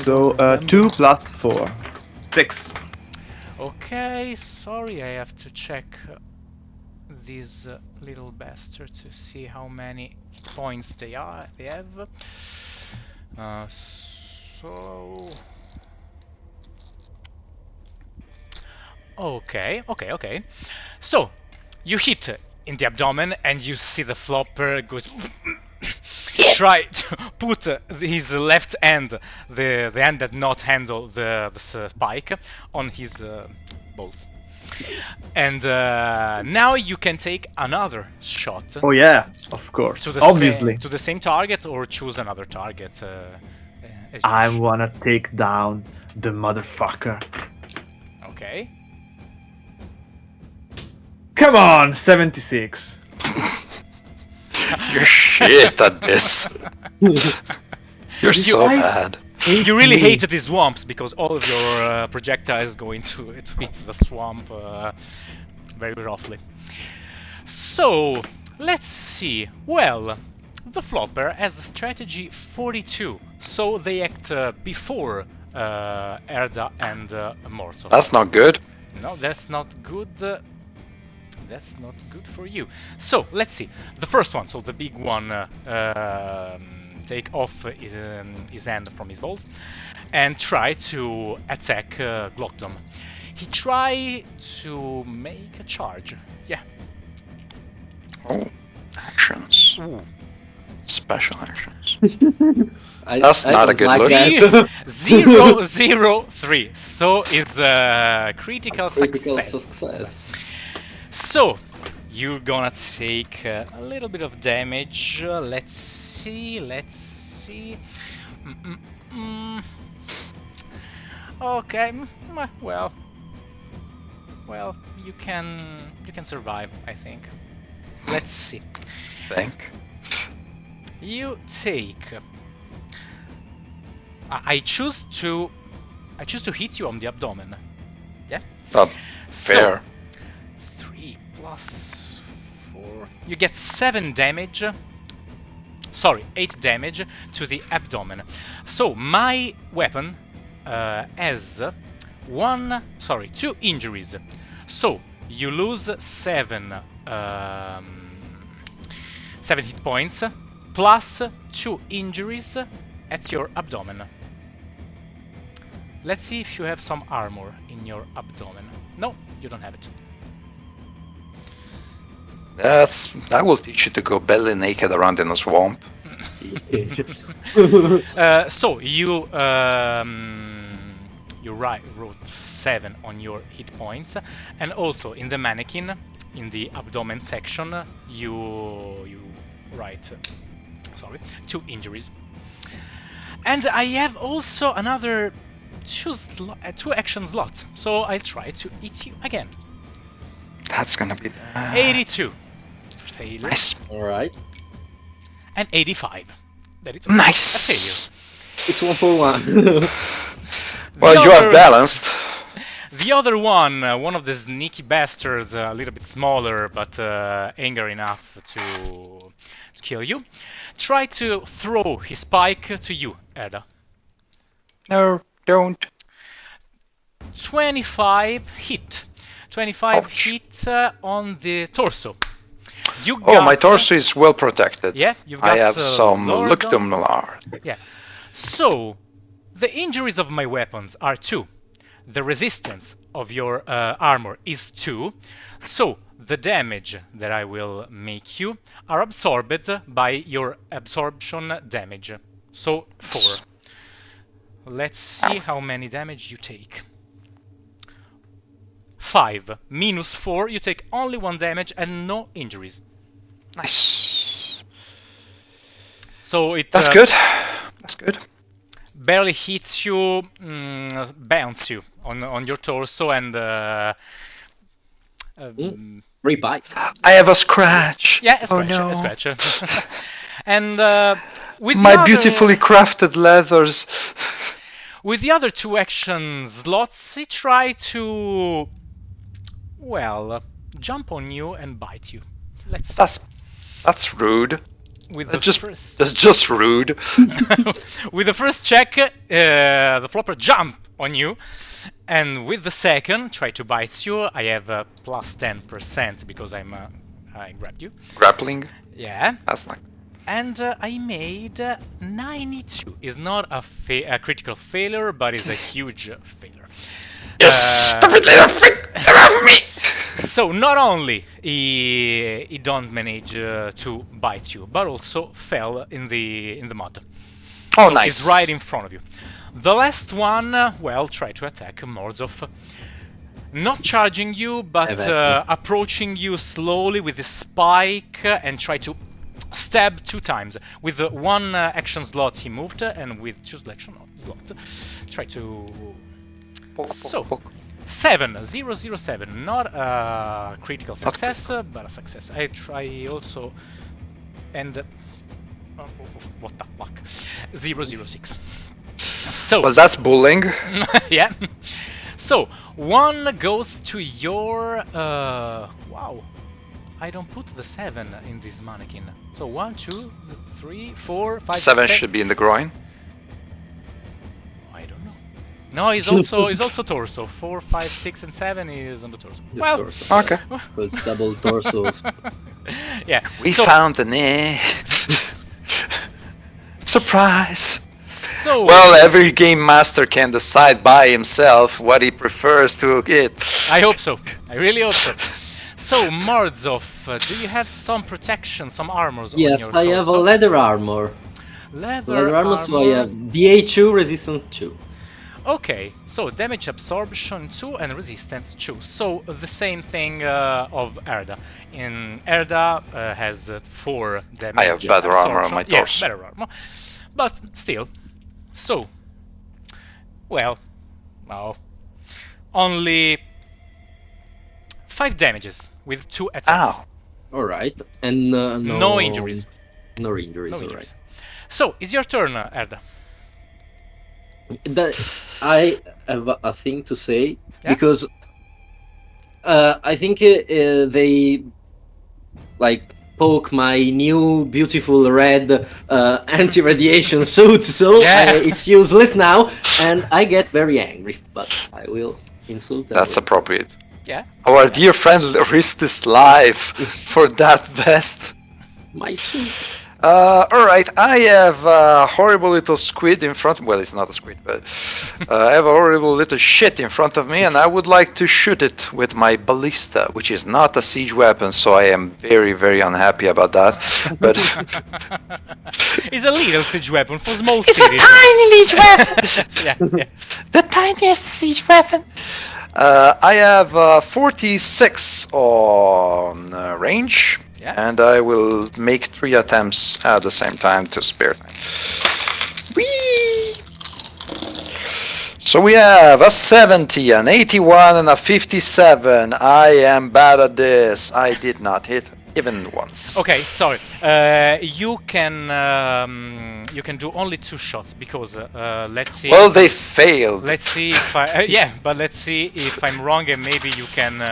So 2 plus 4, 6. Okay, sorry, I have to check this little bastard to see how many points they have. So okay. So you hit in the abdomen and you see the flopper goes try to put his left hand, the hand that not handle the spike, on his bolts. And now you can take another shot Oh yeah, of course. to the Obviously. to the same target or choose another target. As you I wish. wanna take down the motherfucker. Okay. Come on, 76. You're shit at this. You're so bad. You really hate the swamps because all of your projectiles go into it hit the swamp very roughly. So let's see. Well, the flopper has a strategy 42, so they act before Erda and Morto. That's not good. No, that's not good. That's not good for you. So let's see. The first one, so the big one, take off his hand from his balls and try to attack Glockdom. He try to make a charge. Yeah. Oh, actions. Ooh. Special actions. I That's not a don't good like look. that. 003. So it's a critical Critical success. success. So you're gonna take a little bit of damage. Let's see. Okay. Well, you can survive, I think. Let's see. Think. You take. I choose to hit you on the abdomen. Yeah. Fair. 3 plus 4. You get 7 damage. Sorry, 8 damage to the abdomen. So my weapon has 2 injuries. So you lose 7 hit points plus 2 injuries at your abdomen. Let's see if you have some armor in your abdomen. No, you don't have it. I will teach you to go belly naked around in a swamp. So you wrote 7 on your hit points, and also in the mannequin, in the abdomen section, you write 2 injuries. And I have also another 2 action slot, so I'll try to hit you again. That's gonna be bad. 82. Failure. Nice. Alright. And 85. That is Nice. a failure. It's 1 for 1. Well, you have other- balanced. The other one, one of the sneaky bastards, a little bit smaller but angry enough to kill you, try to throw his spike to you, Erda. No, don't. 25 hit. 25 Ouch. hit on the torso. You Oh, got, my torso is well protected. Yeah, you've got I have some Lord on- Lukdumlar. Yeah. So, the injuries of my weapons are 2. The resistance of your armor is 2. So, the damage that I will make you are absorbed by your absorption damage. So, 4. Let's see how many damage you take. 5 minus 4, you take only 1 damage and no injuries. Nice. So it That's good. That's good. barely hits you, bounced you on your torso and Re-bite. I have a scratch. yeah, a Oh scratch, no. a scratch. And with My the other, beautifully crafted leathers. with the other 2 action slots, he try to, well, jump on you and bite you. Let's see. That's rude. With That's the just first that's just rude. with the first check, the flopper jump on you, and with the second try to bite you. I have plus 10% because I grabbed you. Grappling. Yeah, That's not. and I made 92. Is not a critical failure, but is a huge failure. Yes, stupid little freak! Get off me! So not only he don't manage to bite you, but also fell in the mud. Oh, So nice. He's right in front of you. The last one, well, try to attack Morozov. Not charging you, but Exactly. approaching you slowly with the spike and try to stab 2 times. With 1 action slot he moved, and with 2 action slots, try to... Poke, So, poke. 7. Not a critical success, but a success. I try also, and what the fuck, 006. So Well, that's bullying. yeah. So 1 goes to your. Wow, I don't put the 7 in this mannequin. So 1, 2, 3, 4, 5. 7 6. should be in the groin. I don't know. No, he's also torso. 4, 5, 6, and 7 is on the torso. His Well, torso. Okay. So it's double torso. yeah. We so, found an egg. Surprise! So Well, every game master can decide by himself what he prefers to get. I hope so. I really hope so. So Morozov, do you have some protection, some armors Yes, on your I have a torso? leather armor. Leather Armor, so I have DA2, resistance 2. Okay, so damage absorption 2 and resistance 2. So the same thing of Erda. In Erda has 4 damage. I have better armor on absorption. my Yeah, torso. better armor. But still. So, well, only 5 damages with 2 attacks. Ow. Alright, and No injuries. No injuries, No alright. injuries. So, it's your turn, Erda. I have a thing to say, Yeah? because I think they like poke my new beautiful red anti-radiation suit, so Yeah. it's useless now, and I get very angry. But I will insult them. That's appropriate. Yeah. Our dear friend risked his life for that vest. My suit. Alright, I have a horrible little squid in front. Well, it's not a squid, but I have a horrible little shit in front of me, and I would like to shoot it with my ballista, which is not a siege weapon, so I am very, very unhappy about that. But It's a little siege weapon for small it's a cities. tiny siege weapon, Yeah. the tiniest siege weapon. I have 46 on range. Yeah. And I will make 3 attempts at the same time to spare time. Whee! So we have a 70, an 81, and a 57. I am bad at this. I did not hit. even once. Okay, sorry. You can do only 2 shots because let's see. Well, they failed. Let's see if I yeah, but let's see if I'm wrong and maybe you can.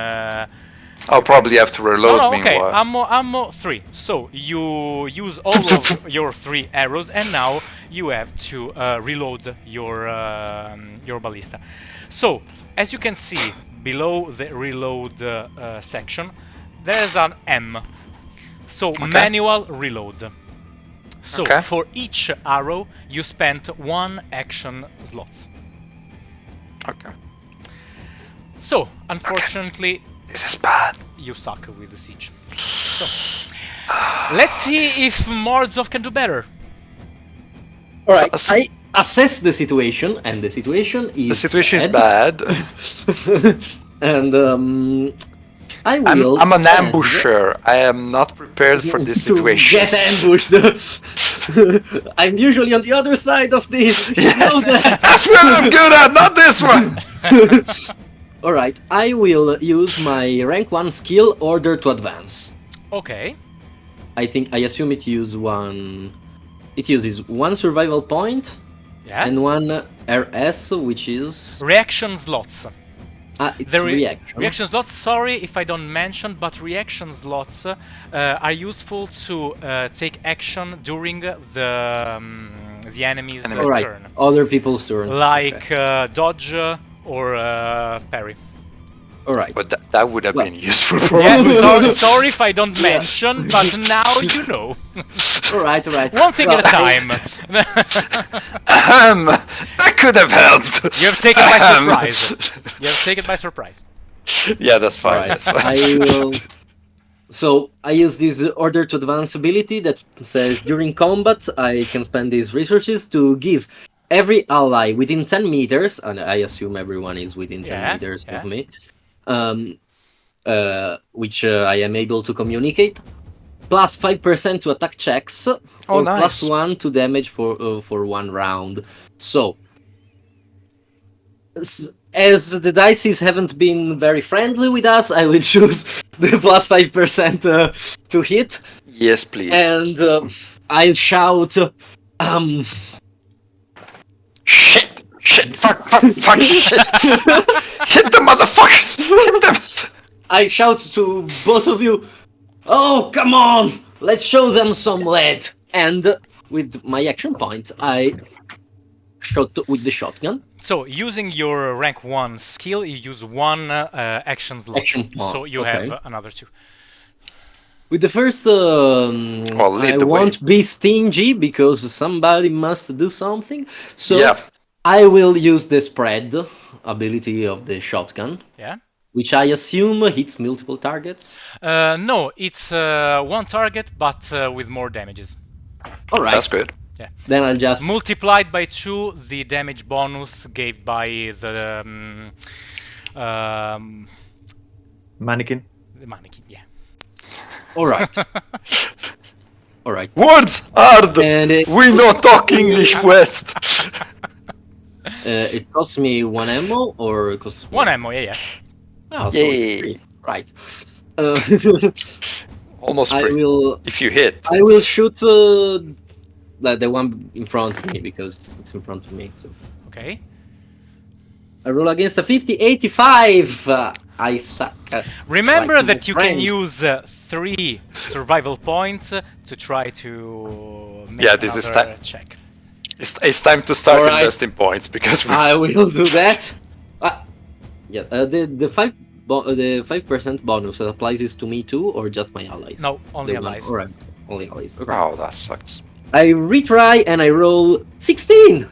I'll probably have to reload No, okay. meanwhile. Ammo 3. So you use all of your 3 arrows, and now you have to reload your ballista. So as you can see below the reload section, there's an M. So manual reload. So for each arrow you spent 1 action slot. Okay. So unfortunately, this is bad. You suck with the siege. So let's see if Morozov can do better. All right. I assess the situation, and the situation is bad. And I will. I'm an ambusher. I am not prepared for this situation. Get ambushed. I'm usually on the other side of this. Yes. Know that. That's what I'm good at, not this one. All right. I will use my rank 1 skill, Order to Advance. Okay. I assume it uses 1 survival point. Yeah. And 1 RS, which is reaction slots. It's reaction. Reaction slots, sorry if I don't mention, but reaction slots are useful to take action during the enemy's turn. Other people's turn. Like dodge or parry. Alright. But that would have been useful for all. Yeah, sorry if I don't mention, but now you know. Alright. One thing at a time. That could have helped. You have taken by surprise. You have taken by surprise. Yeah, that's fine. Right. That's fine. I will. So I use this Order to Advance ability that says during combat I can spend these resources to give every ally within 10 meters, and I assume everyone is within 10 meters of me, which I am able to communicate, plus 5% to attack checks, or nice. plus 1 to damage for 1 round. So, as the dices haven't been very friendly with us, I will choose the plus 5% to hit. Yes, please. And I'll shout, Shit, fuck, shit. Hit the motherfuckers! Hit them! I shout to both of you, oh, come on! Let's show them some lead! And with my action point, I shot with the shotgun. So, using your rank 1 skill, you use 1 action slot. So you have another 2. With the first, I won't be stingy because somebody must do something. So I will use the spread ability of the shotgun. Yeah. Which I assume hits multiple targets. No, it's 1 target, but with more damages. All right. That's good. Yeah. Then I'll just multiplied by 2 the damage bonus gave by the mannequin. The mannequin, yeah. All right. All right. Words hard. We know talk English West. It costs me 1 ammo, or it costs 1 ammo, yeah. Oh, so it's free. Right. Almost free. I will. If you hit. I will shoot the one in front of me because it's in front of me. So. Okay. I roll against a 50, 85. I suck. Remember that you can use 3 survival points to try to make another check. It's time to start investing points because I will do that. The 5% bonus applies this to me too, or just my allies? No, only allies. Alright, only allies. Okay. Oh, that sucks. I retry and I roll 16.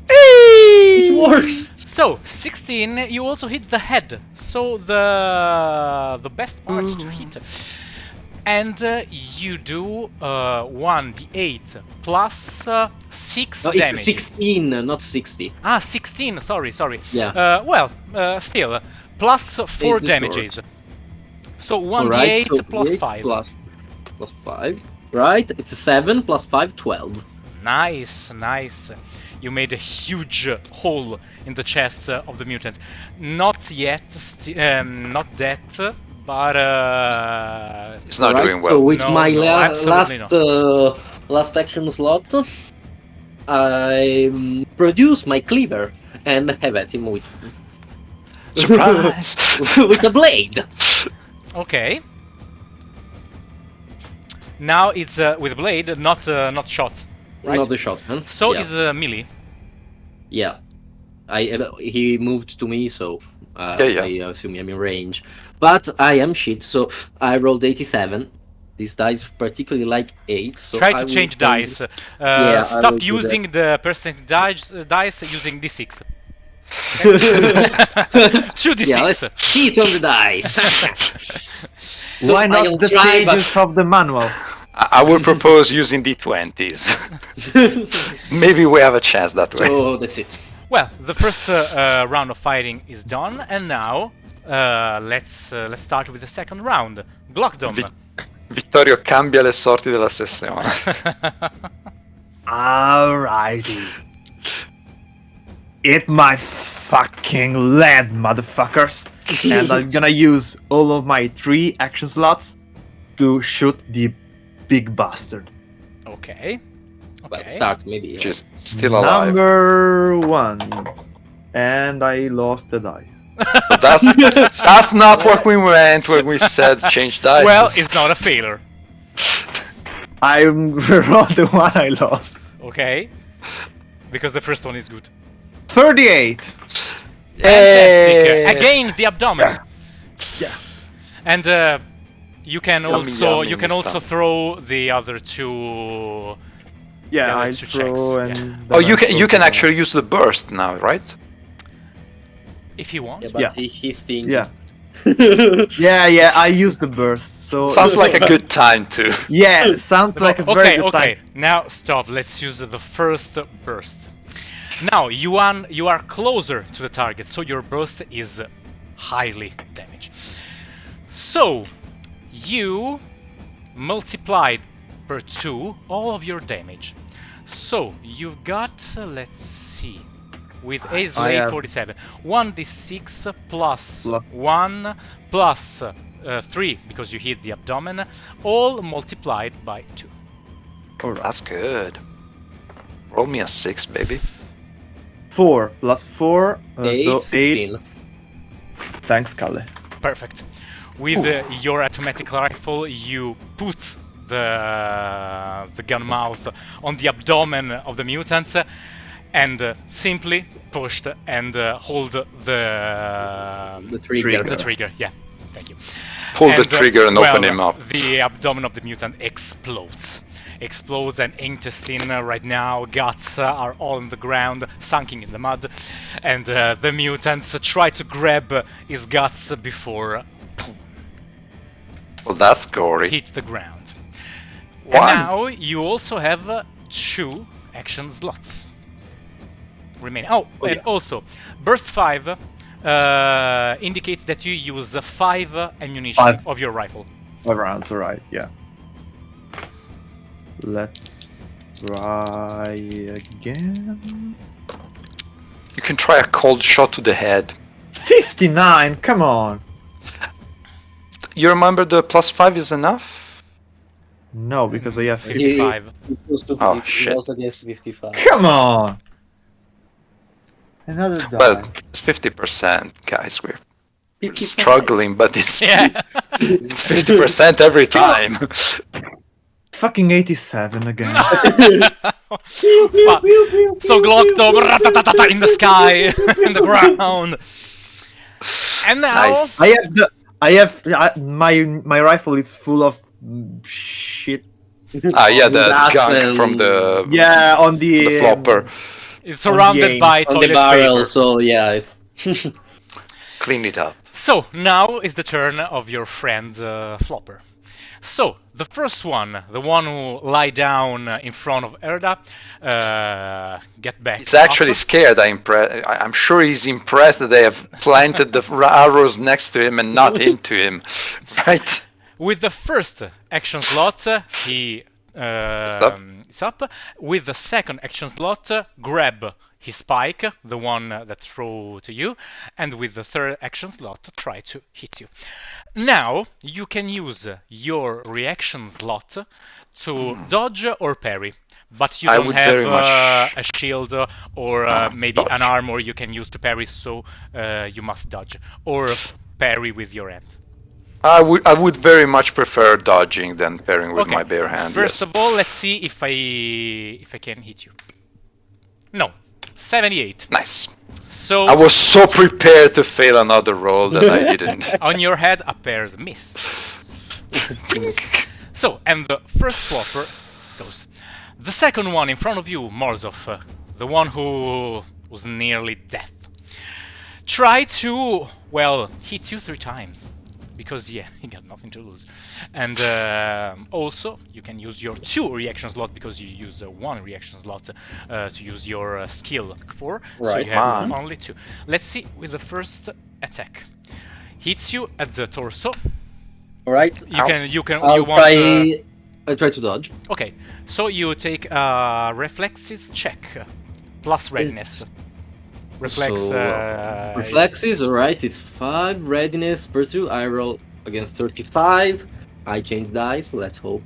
It works. So 16, you also hit the head. So the best part to hit. And you do 1d8 plus 6 damage. It's 16, not 60. 16, sorry. Yeah. Still, plus 4 damages. So 1d8 plus 5. Plus 5. Right, it's a 7 plus 5, 12. Nice. You made a huge hole in the chest of the mutant. Not yet, not death, but It's not Right, doing so well. with No, my no, absolutely last action slot, I produce my cleaver and have at him with Surprise! with a blade. okay. Now it's with blade, not shot, right? Not the shotgun. So yeah. it's melee. Yeah. He moved to me, so Yeah. I assume I'm in range. But I am shit, so I rolled 87. This dice particularly like 8, so Try I to will change go- dice. I will Stop do using the percent dice using d6. Two d6. Yeah, let's cheat on the dice. So Why not I'll the try, but- pages of the manual? I would propose using d20s. Maybe we have a chance that way. So that's it. Well, the first round of fighting is done, and now let's start with the second round. Glockdom. Vittorio cambia le sorti della sessione. Alrighty. Eat my fucking lead, motherfuckers. And I'm gonna use all of my 3 action slots to shoot the big bastard. Okay. But start maybe. Which is still alive. Number 1. And I lost the die. But that's not what we meant when we said change dice. Well, it's not a failure. I rolled the one I lost. Okay. Because the first one is good. 38. Yay! Fantastic. Again, the abdomen. Yeah. And you can Yummy, also yummy, you can also stuff. throw the other two. Yeah, other I two throw checks, and. Oh, then you I can throw the- actually use the burst now, right? If you want. Yeah, but Yeah. he's stingy. Yeah. Yeah, I used the burst. So Sounds like a good time too. yeah, sounds like a very good Okay. time. Now stop. Let's use the first burst. Now you are closer to the target, so your burst is highly damaged. So you multiplied per 2 all of your damage. So you've got let's see, with Ace I have- 47, 1d6 plus Plus- 1 plus 3 because you hit the abdomen, all multiplied by 2. That's good. Roll me a 6, baby. 4 plus 4, 8, so 16. 8. Thanks, Kalle. Perfect. With your automatic rifle, you put the gun mouth on the abdomen of the mutant and simply pushed and hold the trigger. The trigger. Yeah, thank you. Pull the trigger and open him up. The abdomen of the mutant explodes. Explodes, and intestine right now, guts are all on the ground, sunken in the mud, and the mutants try to grab his guts before Well, that's gory. hit the ground. One. And now you also have 2 action slots remaining. Oh, and also burst 5 indicates that you use 5 ammunition 5. of your rifle. 5 rounds, alright, yeah. Let's try again. You can try a cold shot to the head. 59, come on! You remember the +5 is enough? No, because I have 50. 55. He was to Oh, 50, shit. He was against 55. Come on! Another die. Well, it's 50%, guys. We're 55. struggling, but it's Yeah. it's 50% every time. Fucking 87 again. So Glockdom ratatatata in the sky, in the ground. And now Nice. My rifle is full of shit. Yeah, the That's, gunk from the Yeah, on the flopper. is surrounded aim, by On toilet the barrel, paper. so yeah, it's. Clean it up. So now is the turn of your friend Flopper. So the first one, the one who lie down in front of Erda, get back. He's actually up. scared. I'm sure he's impressed that they have planted the arrows next to him and not into him. Right? With the first action slot, he it's up. With the second action slot, grab his spike, the one that throw to you, and with the third action slot, try to hit you. Now you can use your reaction slot to dodge or parry. But you I don't would have very much a shield or maybe dodge. an armor you can use to parry, so you must dodge or parry with your hand. I would very much prefer dodging than parrying with Okay. my bare hand. First yes. of all, let's see if I can hit you. No, 78. Nice. So I was so prepared to fail another roll that I didn't. on your head appears a miss. So, and the first flopper goes. The second one in front of you, Morzov, the one who was nearly death, try to, well, hit you 3 times. Because, yeah, he got nothing to lose. And also, you can use your 2 reaction slot, because you use 1 reaction slot to use your skill for. So Right. you have Man. only 2. Let's see with the first attack. Hits you at the torso. All right. You I'll want try. I try to dodge. okay, so you take a reflexes check plus readiness. Reflex. So, reflexes, alright, it's 5 readiness per 2. I roll against 35. I change dice, let's hope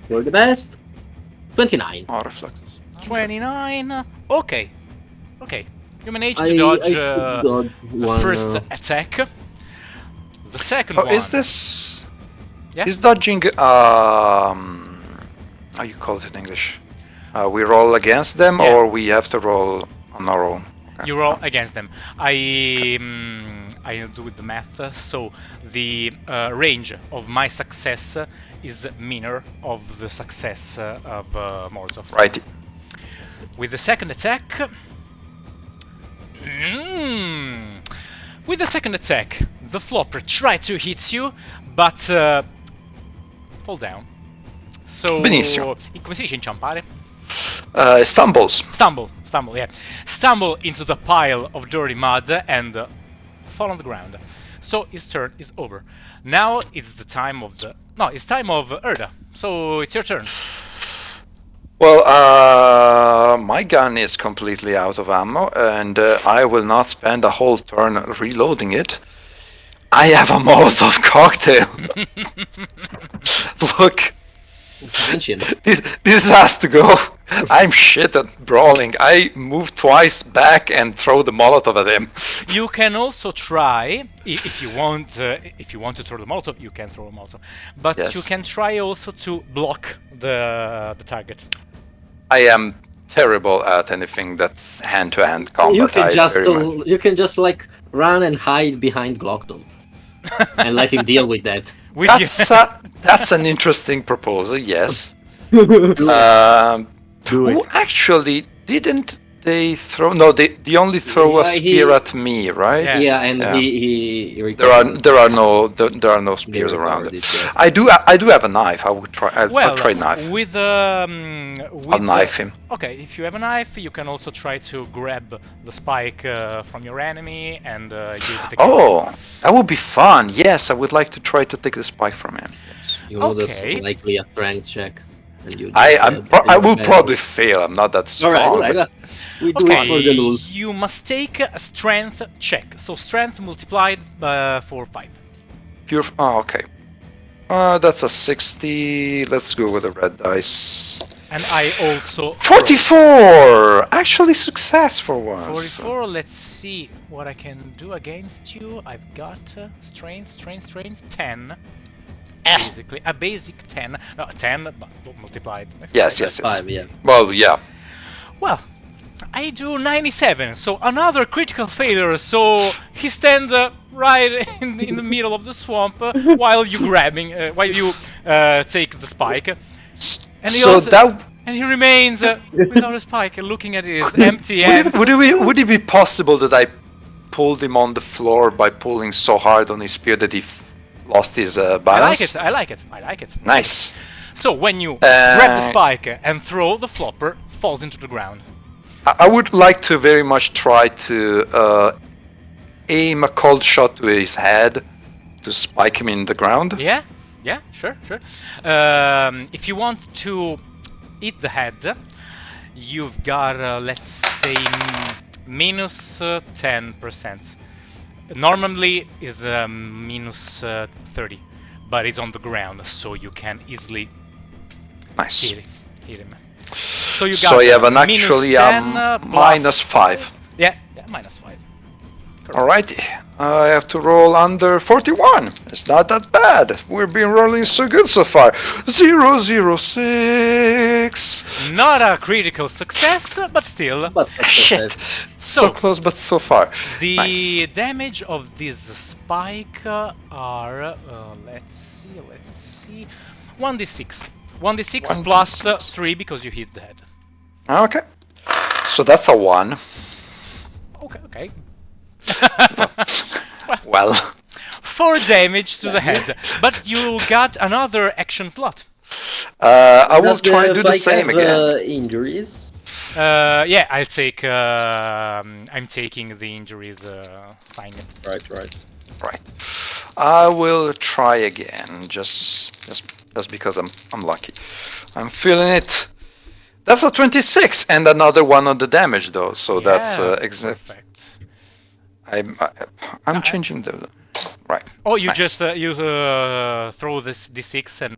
for the best. 29. Oh, reflexes. 29. Okay. Okay. You manage to I dodge should dodge the one, first attack. The second Oh, one. is this? Yeah? Is dodging? How you call it in English? We roll against them, Yeah. or we have to roll on our own. Okay. You roll against them. I do the math. So the range of my success is minor of the success of Morzov. Right. With the second attack. With the second attack, the flopper tried to hit you, but fall down. So, Benissimo. come si dice inciampare? Stumbles. Stumble, yeah. Stumble into the pile of dirty mud and fall on the ground. So his turn is over. Now it's the time of it's time of Erda. So it's your turn. Well, my gun is completely out of ammo, and I will not spend a whole turn reloading it. I have a Molotov cocktail. Look, this has to go. I'm shit at brawling. I move twice back and throw the Molotov at him. You can also try, if you want to throw the Molotov, you can throw a Molotov. But Yes. you can try also to block the target. I am terrible at anything that's hand-to-hand combat. You can just like run and hide behind Glockton and let him deal with that. With That's an interesting proposal. Yes. Do it. Who actually didn't they throw? No, they only throw a Yeah, spear at me, right? Yeah. Yeah, and Yeah. he There are no spears around it. Yes. I do have a knife. I would try. I'll try knife. With I'll knife him. Okay, if you have a knife, you can also try to grab the spike from your enemy and use it again. Oh, that would be fun. Yes, I would like to try to take the spike from him. You know, Okay. that's likely a strength check. And you I will probably fail. I'm not that strong. Alright, but- we do it for the Okay, lose. you must take a strength check. So strength multiplied for 5. Pure. Oh, okay. That's a 60. Let's go with the red dice. And I also 44! Actually, success for once. 44. Let's see what I can do against you. I've got strength, 10. Basically, a basic 10. No, 10, but multiplied by 5. Yes. 5, yeah. Well, yeah. Well, I do 97, so another critical failure. So he stands right in the middle of the swamp while you take the spike, and he remains without a spike, looking at his empty hand. Would it be possible that I pulled him on the floor by pulling so hard on his spear that he lost his balance? I like it. Nice. So when you grab the spike and throw, the flopper falls into the ground. I would like to very much try to aim a cold shot to his head to spike him in the ground. Yeah? Yeah, sure. If you want to eat the head, you've got, let's say, minus 10%. Normally is minus 30, but it's on the ground, so you can easily Nice. hit him. So you got So you have an minus actually 10 minus 5. Yeah, minus 5. Alrighty. I have to roll under 41. It's not that bad. We've been rolling so good so far. 006. Not a critical success, but still. But Shit. success. So So, close, but so far. The Nice. damage of this spike are, let's see, 1d6. 1d6 plus 1d6. 3 because you hit the head. Okay. So that's a 1. Okay. Well. 4 damage to the head, but you got another action slot. I will Does try to do the bike same have, again. Injuries? Yeah, I'll take. I'm taking the injuries sign. Right. Right. I will try again, just because I'm lucky. I'm feeling it. That's a 26 and another one on the damage though. So that's perfect. I'm changing the right. Oh, you Nice. just you throw this d6 and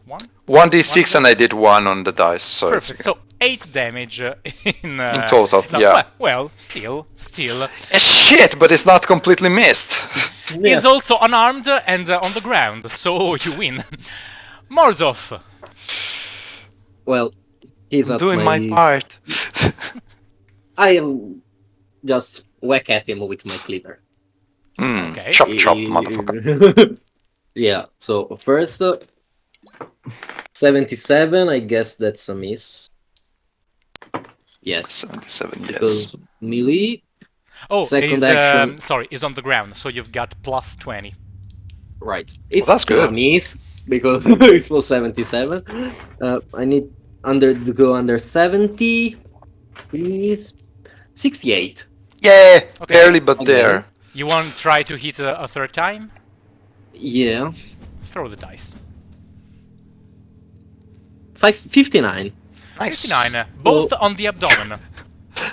1. 1d6 and I did 1 on the dice, so it's Perfect. okay. So 8 damage in total, no, yeah. Well, still. Shit, but it's not completely missed. He's also unarmed and on the ground, so you win. Mordov. Well, he's I'm not doing my part. I am just whack at him with my cleaver. Okay. Chop, motherfucker. Yeah. So first, 77. I guess that's a miss. Yes. 77, yes. Because melee. Oh, Second he's, action. sorry, he's on the ground, so you've got plus 20. Right. It's that's still a good. miss because it was 77. I need to go under 70. Please. 68. Yeah, Okay. barely, but Okay. there. You want to try to hit a third time? Yeah. Throw the dice. 59. Nice. 59, both on the abdomen.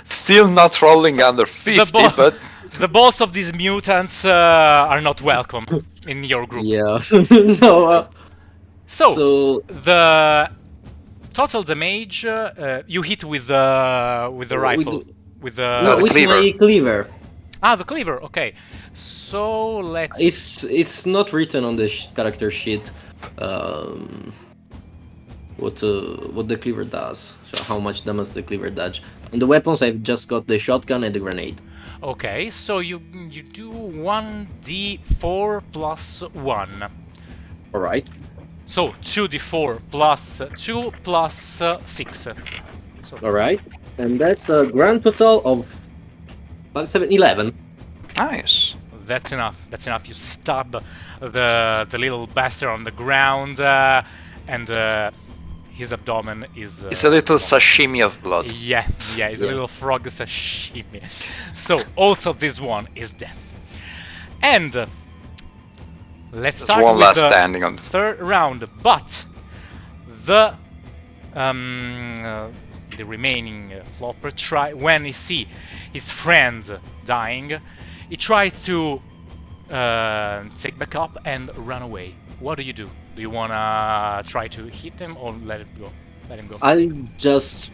Still not rolling under 50, but The balls of these mutants are not welcome in your group. Yeah. No. So the total damage you hit with the rifle, with the No, the with cleaver. my cleaver. the cleaver. Okay, so let's. It's not written on the character sheet. What the cleaver does. So how much damage the cleaver does. On the weapons, I've just got the shotgun and the grenade. Okay, so you do 1d4 plus 1. All right. So 2d4 plus 2 plus 6. So All right. And that's a grand total of 11. nice. That's enough. You stab the little bastard on the ground, and his abdomen is. It's a little sashimi of blood. Yeah, it's a little frog sashimi. So also this one is dead. And let's There's start one with last the standing on. third round. But the remaining flopper when he see his friend dying, he tried to take back up and run away. What do you do? Do you wanna try to hit him or let him go? I'll just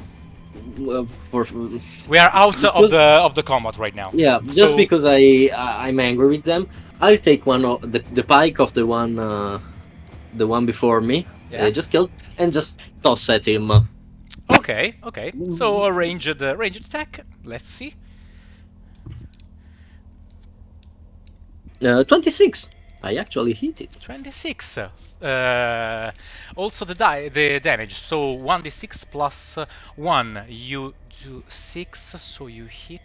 We are out of the combat right now. yeah, just So- because I'm angry with them, I'll take one of the pike of the one before me. Yeah. Just killed and just toss at him. Okay. So a ranged attack. Let's see. 26. I actually hit it. 26. Also the damage. So 1d6 plus 1. You do 6, so you hit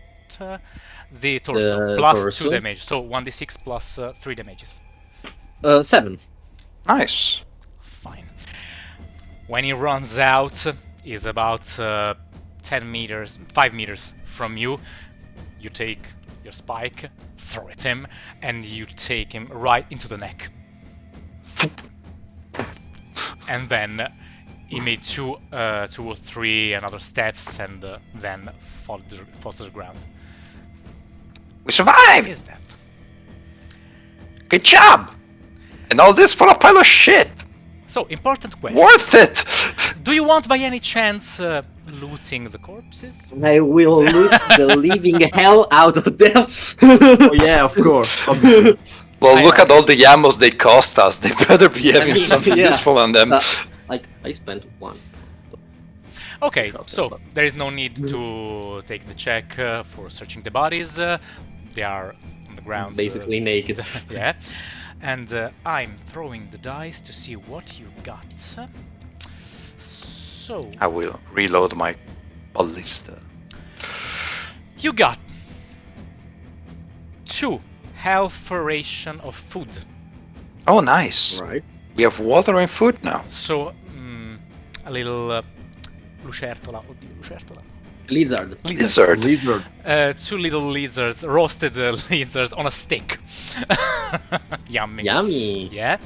the torso. The Plus torso. 2 damage. So 1d6 plus 3 damages. 7. Nice. Fine. When he runs out, is about 10 meters, 5 meters from you. You take your spike, throw at him, and you take him right into the neck. and then he made two or three another steps, and then fall to the ground. We survived! Is that? Good job! And all this for a pile of shit! So, important question. Worth it! Do you want by any chance looting the corpses? I will loot the living hell out of them. Oh yeah, of course. Obviously. Well, look at all the yamos they cost us. They better be having something yeah. useful on them. Like, I spent one. Okay, so there is no need to take the check for searching the bodies. They are on the ground. Basically naked. Yeah. And I'm throwing the dice to see what you got. So... I will reload my ballista. You got 2 health ration of food. Oh, nice. Right. We have water and food now. So, a little lucertola. Oddio, lucertola. Lizard. Lizard. Lizard. 2 little lizards, roasted lizards on a stick. Yummy. Yummy. Yeah.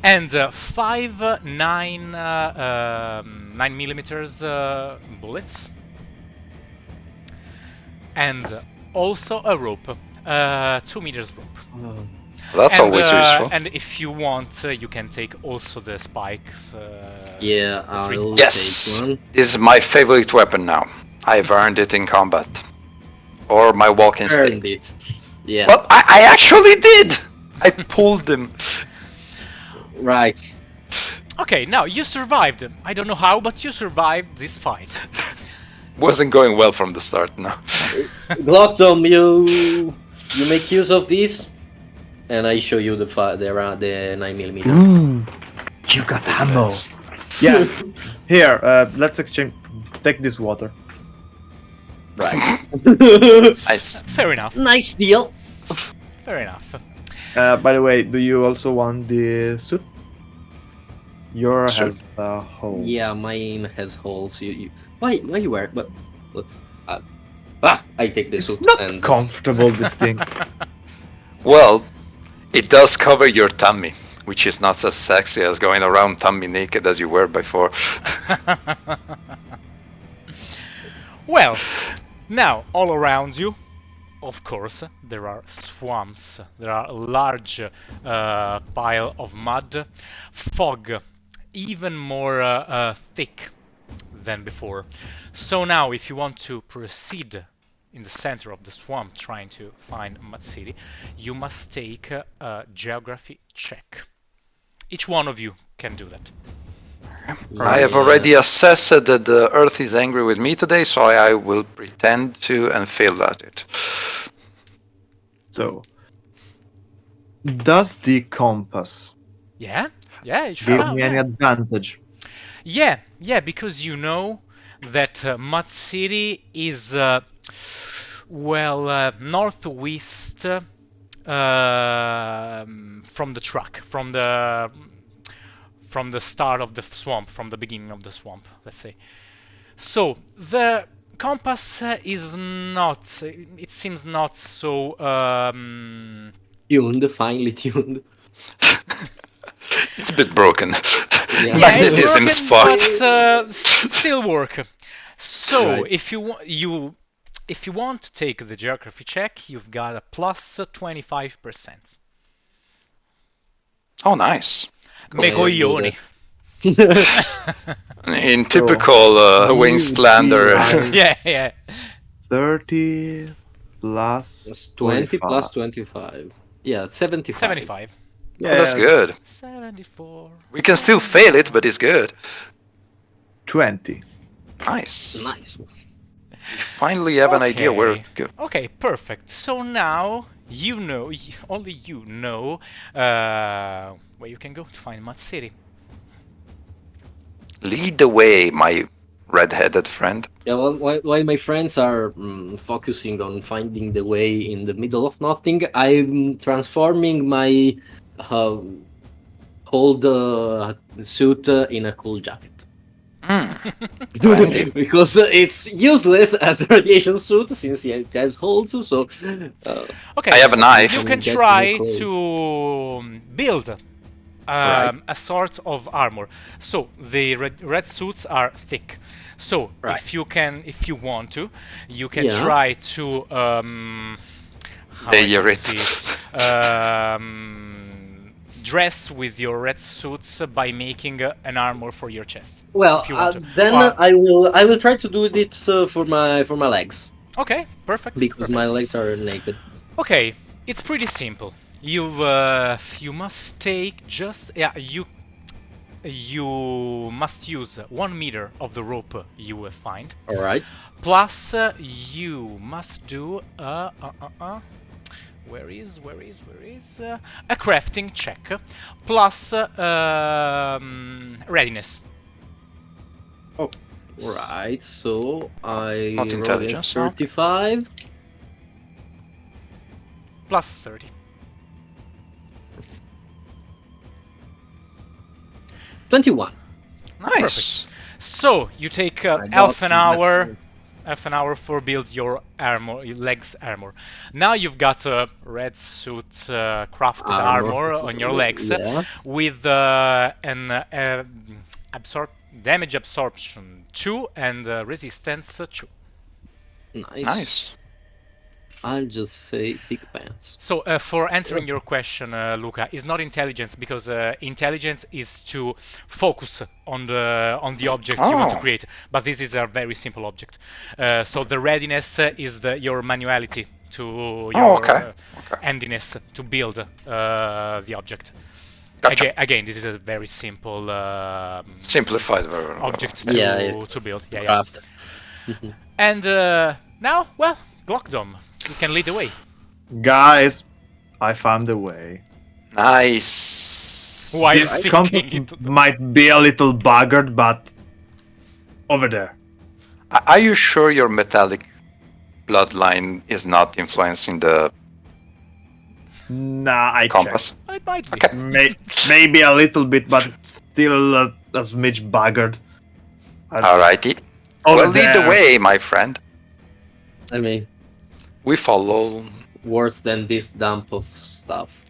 And 5 9mm bullets. And also a rope. 2 meters rope. That's always useful. And if you want, you can take also the spikes. Yeah, I'll Yes! take one. This is my favorite weapon now. I've earned it in combat. Or my walking stick. Earned it. Yeah. Well, I actually did! I pulled them. Right. Okay, now you survived. I don't know how, but you survived this fight. Wasn't going well from the start, no. Glocktom, you make use of this, and I show you the 9mm. You got ammo. Yeah. Here, let's exchange. Take this water. Right. Nice. Fair enough. Nice deal. Fair enough. By the way, do you also want the suit? Your Suit. has a hole. Yeah, mine has holes. Why you wear? But I take this It's suit not and comfortable, this thing. Well, it does cover your tummy, which is not as sexy as going around tummy naked as you were before. Well, now all around you, of course, there are swamps. There are a large pile of mud, fog, even more thick than before. So now, if you want to proceed in the center of the swamp trying to find Mud City, you must take a geography check. Each one of you can do that. I have already assessed that the Earth is angry with me today, so I will pretend to and fail at it. So, does the compass Yeah, it should. give me any advantage? Yeah, because you know that Mud City is northwest from the truck, from the start of the swamp, from the beginning of the swamp, let's say. So the compass is not. It seems not so. tuned, finely tuned. It's a bit broken. Yeah. Magnetism is it's broken, fucked. but still work. So Right. if you want to take the geography check, you've got a plus 25%. Oh, nice. Megoglioni. In typical Wingslander. Yeah. 30 plus Plus 20 plus 25. 25. Yeah, 75. 75. Oh, that's good. 74. We can still fail it, but it's good. 20. Nice. Nice. We finally have an idea where Okay. to go. Okay, perfect. So now you know, only you know, where you can go to find Mud City. Lead the way, my red-headed friend. Yeah, while my friends are focusing on finding the way in the middle of nothing, I'm transforming my cold suit in a cool jacket. Trendy. Because it's useless as a radiation suit since it has holes. So Okay. I have a knife. You can Get try more coal. to build Right. A sort of armor. So the red suits are thick. So Right. if you want to, you can Yeah. try to how I Layer can it. see, dress with your red suits by making an armor for your chest. Well, If you want to. then I will try to do it for my legs Okay, perfect. because Perfect. my legs are naked. Okay, it's pretty simple. You must take just you must use 1 meter of the rope you will find. All right. Plus, you must do where is a crafting check plus readiness Oh, right. So I Not roll intelligence, against no? 35. plus 30. 21. Nice. So you take I half got an hour. Half an hour for build your armor, your legs armor. Now you've got a red suit crafted armor on your legs Yeah. with damage absorption 2 and resistance 2. Nice. I'll just say thick pants. So for answering your question, Luca, is not intelligence because intelligence is to focus on the object you want to Oh. create. But this is a very simple object. So the readiness is your manuality to your Okay. handiness to build the object. Gotcha. Again, this is a very simple Simplified version. object Yeah, it's to build. Yeah, yeah. craft. And now, well, Glockdom, you can lead the way. Guys, I found a way. Nice. While This sinking compass into the... might be a little buggered, but over there. Are you sure your metallic bloodline is not influencing the Nah, I compass? It might be. Okay. Maybe a little bit, but still a smidge buggered. Alrighty. Over Well, lead the there. way, my friend. I mean, We follow. worse than this dump of stuff.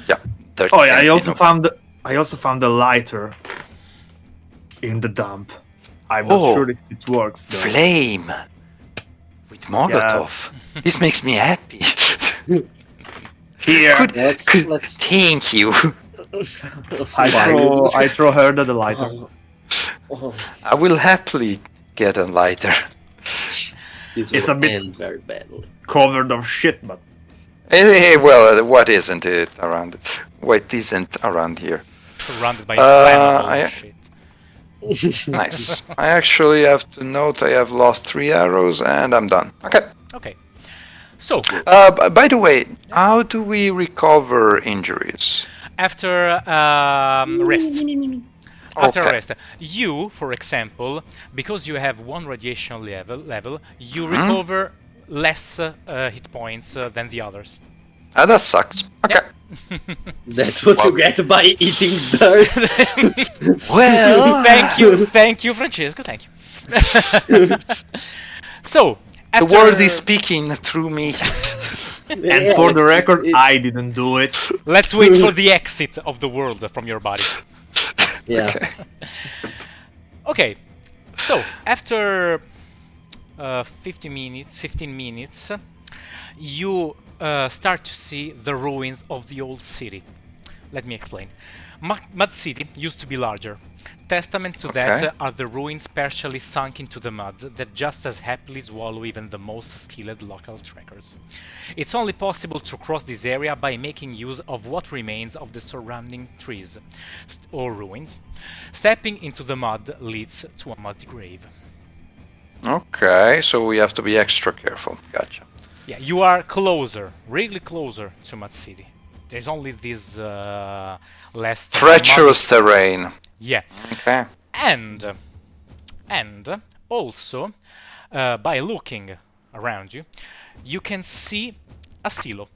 Yeah. There Oh yeah, can't I be also no- found a lighter in the dump. I'm not Oh. sure if it works though. Flame with Molotov. This makes me happy. Here, Good. Let's. Thank you. I throw her the lighter. Oh, I will happily get a lighter. this It's will a bit- end very badly. Covered of shit, but Well, what isn't it around? What isn't around here? Surrounded by I- inflammable shit. Nice. I actually have to note I have lost 3 arrows and I'm done. Okay. Okay. So, By the way, how do we recover injuries? after rest. After Okay. rest, you, for example, because you have 1 radiation level, you Mm-hmm. recover less hit points than the others. That sucks. Okay. That's what you get by eating dirt. Well, thank you, Francesco. Thank you. So, the after... word is speaking through me. and for the record, I didn't do it. Let's wait for the exit of the world from your body. Yeah. Okay. Okay, so after 15 minutes, you start to see the ruins of the old city. Let me explain. Mud City used to be larger. Testament to Okay. that are the ruins partially sunk into the mud that just as happily swallow even the most skilled local trekkers. It's only possible to cross this area by making use of what remains of the surrounding trees or ruins. Stepping into the mud leads to a muddy grave. Okay, so we have to be extra careful. Gotcha. Yeah, you are closer, really closer to Mud City. There's only this less Treacherous terrain. Yeah, Okay. and also by looking around you, you can see a silos.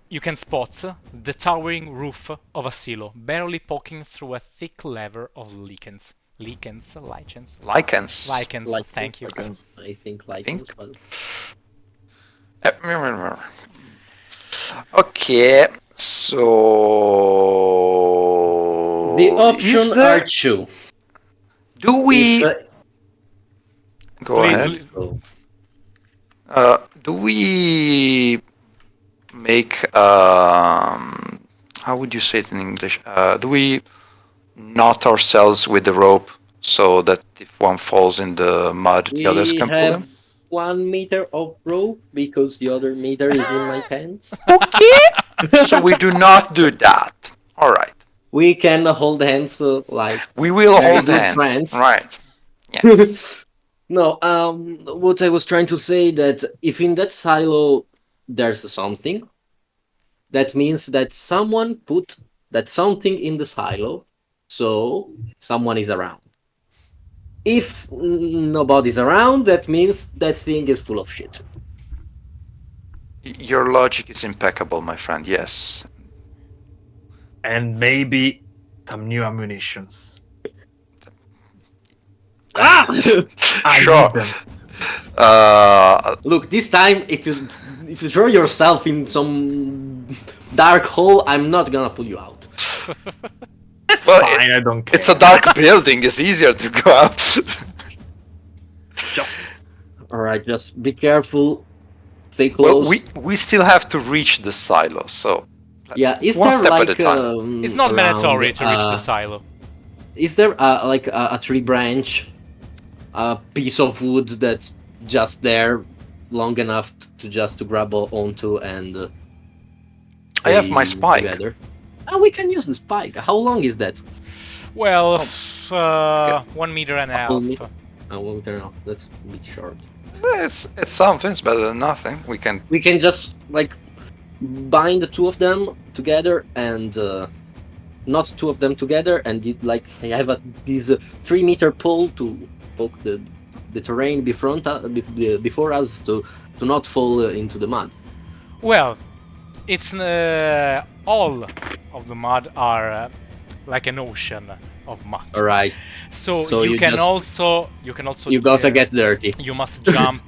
You can spot the towering roof of a silo, barely poking through a thick layer of lichens. Lichens. Lichens. Thank you. I think lichens. But... Okay, so The is options there? are two. Do If we go Please, ahead? please. so, Do we make how would you say it in English? Do we knot ourselves with the rope so that if one falls in the mud, the others we can pull have him? 1 meter of rope because the other meter is in my pants. Okay. So we do not do that. All right. We can hold hands like We will very hold good hands. friends. Right. Yes. No, what I was trying to say that if in that silo there's something, that means that someone put that something in the silo, so someone is around. If nobody's around, that means that thing is full of shit. Your logic is impeccable, my friend. Yes. And maybe some new ammunitions. Ah! I Sure. need them. Look, this time, if you throw yourself in some dark hole, I'm not gonna pull you out. It's Well, fine, I don't care. it's a dark building. It's easier to go out. Just All right, just be careful, stay Well, close. we still have to reach the silo, so let's Yeah, is one there step like at a time. It's not around, mandatory to reach the silo. Is there like a tree branch, a piece of wood that's just there long enough to just to grab onto and I have my stay spike. together? Oh, we can use the spike. How long is that? Well, 1 meter and a half. 1 meter? Oh, well, turn off. That's a bit short. It's something. It's better than nothing. We can. We can just like bind the two of them together and not two of them together and you, like have this 3 meter pole to poke the terrain before us to not fall into the mud. Well, it's all of the mud are like an ocean of mud. All right, So, So you you can just- also you gotta get dirty. You must jump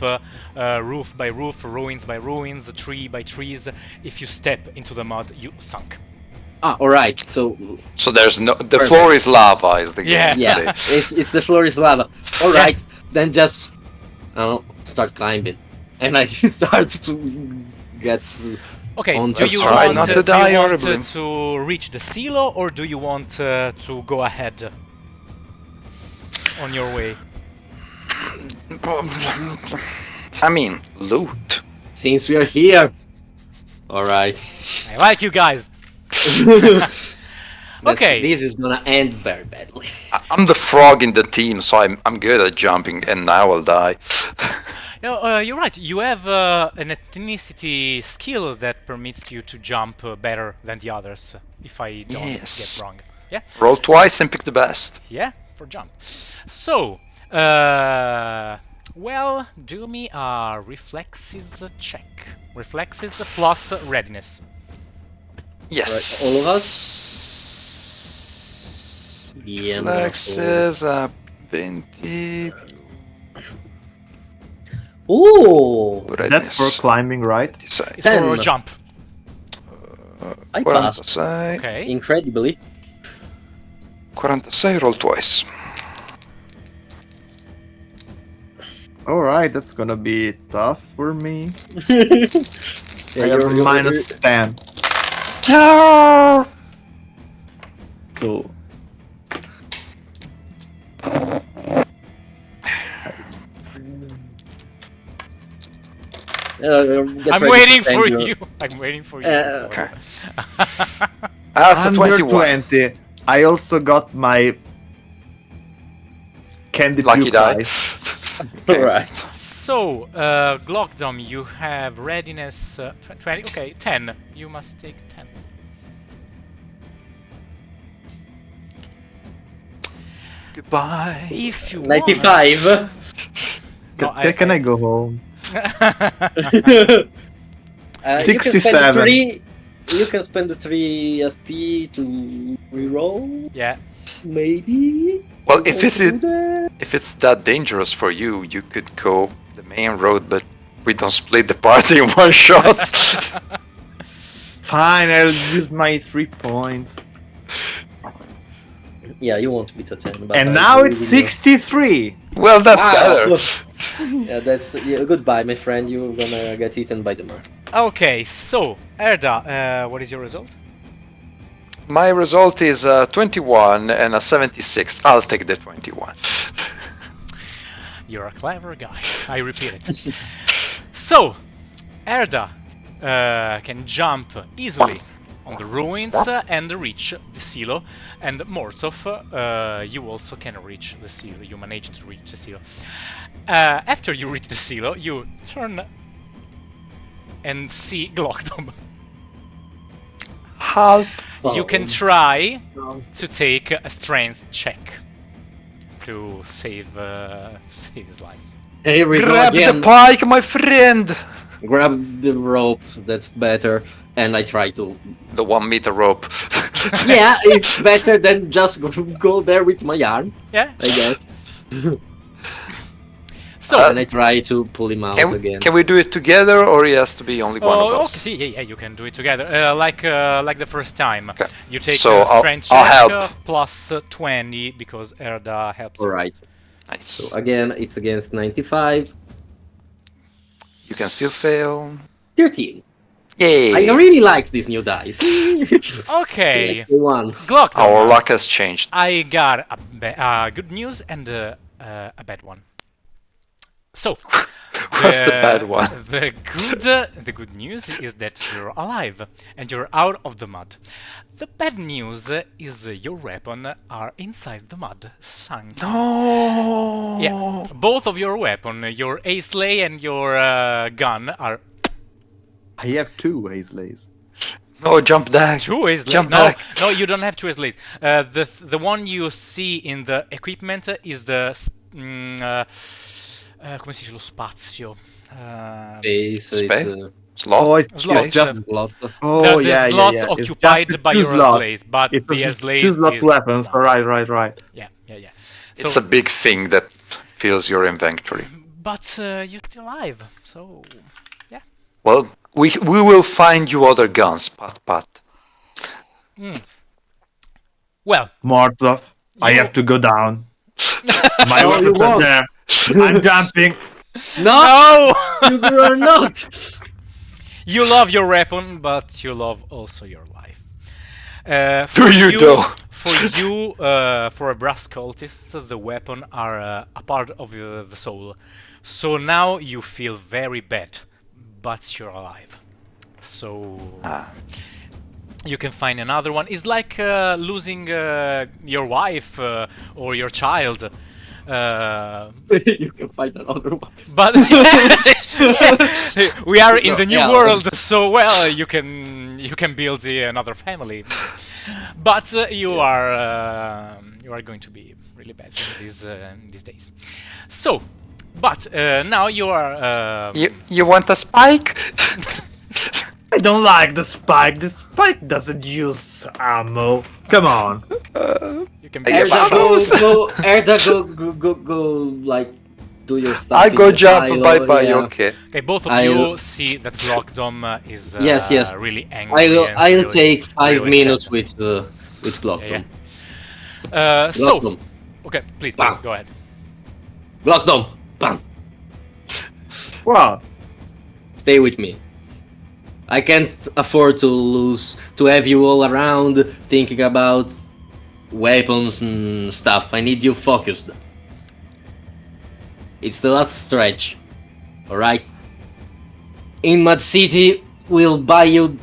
roof by roof, ruins by ruins, tree by trees. If you step into the mud, you sunk. Ah, all right. So So there's no. The Perfect. floor is lava. Is the Yeah. game yeah, today? it's the floor is lava. All Yeah. right, then just start climbing, and I start to get. Okay, On do just you try want, not to do die you want horribly. to reach the silo or do you want to go ahead on your way? I mean, loot. Since we are here, all right. I like you guys. Okay. This is gonna end very badly. I'm the frog in the team, so I'm good at jumping, and now I'll die. No, you're right. You have an ethnicity skill that permits you to jump better than the others, if I don't Yes. get wrong. Yeah? Roll twice and pick the best. Yeah, for jump. So, well, do me a reflexes check. Reflexes plus readiness. Yes. All of us? Yeah, Flexes 20. Oh, that's for climbing, right? It's 10. for a jump. I passed 46. Okay. incredibly. 46, roll twice. All right, that's gonna be tough for me. Yeah, I have minus 10. No! So get I'm ready waiting to for spend you. I'm waiting for you. Okay. That's a under 21. 20. I also got my candy Lucky puke die. dice. Okay. Alright. So, Glockdom, you have readiness 20. Okay, 10. You must take 10. Goodbye. If you 95. No, Can I go home? want. You can spend 67. the 3. You can spend the 3 SP to reroll. Yeah. Maybe. Well, if Want it's to do that? if it's that dangerous for you, you could go the main road, but we don't split the party in one shot. Fine, I'll use my 3 points. Yeah, you won't beat a 10. But And I now believe it's in you. 63. Well, that's Wow. better. Yeah, that's goodbye, my friend. You're gonna get eaten by the mud. Okay, so Erda, what is your result? My result is 21 and a 76. I'll take the 21. You're a clever guy. I repeat it. So, Erda can jump easily on the ruins and reach the silo, and Mortov, you also can reach the silo. You manage to reach the silo. After you reach the silo, you turn and see Glockdom. Help! You can try to take a strength check to save his life. Here we Grab go again. the pike, my friend! Grab the rope. That's better. And I try to. The 1 meter rope. Yeah, it's better than just go there with my arm. Yeah. I guess. So And I try to pull him out again. Can we do it together, or it has to be only one of us? okay, yeah, you can do it together, like the first time. Okay. You take So a strength I'll check help. plus 20 because Erda helps. All right. Nice. So again, it's against 95. You can still fail. 13. Yay! I really like these new dice. Okay, Let's do one. Glockdom. Our luck has changed. I got a good news and a bad one. So, What's the bad one? The good news is that you're alive and you're out of the mud. The bad news is your weapon are inside the mud, sunk. No. Yeah, both of your weapon, your Acelay and your gun are I have 2 Hazelays. No, jump back. two Acelay. Jump No, back. no, you don't have two Aslays. The one you see in the equipment is the come si dice lo spazio? Space is Space? Slot? Oh, it's Slot, just. lot. Oh, the yeah, slots yeah, yeah. occupied it's just by two your slots. Aslays, but It the was Aslay 2 slot is weapons. Right. Yeah. It's So, a big thing that fills your inventory. but you're still alive, so yeah. Well, we will find you other guns, pat. Well, Mortov, I You- have to go down. My No, you weapons are won't. there. I'm jumping. No, no. you are not. You love your weapon, but you love also your life. Do you though? For you, for a brass cultist, the weapon are a part of the soul. So now you feel very bad, but you're alive. So you can find another one. It's like losing your wife or your child. You can find another one. But we are in the new Yeah. world, so well you can build another family. But you are going to be really bad in these days. So, but now you are. You want a spike? I don't like the spike. The spike doesn't use ammo. Come on. You can I be get Erda, my- go, Erda, go, like, do your stuff. I in go the jump, silo, bye, yeah. okay. Okay, both of I'll- you see that Glockdom is Yes. really angry. and I'll really- take 5 really minutes sad. with Glockdom. So, Glockdom, okay, please Bam. go ahead. Glockdom, bam. What? Stay with me. I can't afford to have you all around thinking about weapons and stuff. I need you focused. It's the last stretch. Alright? In Mud City, we'll buy you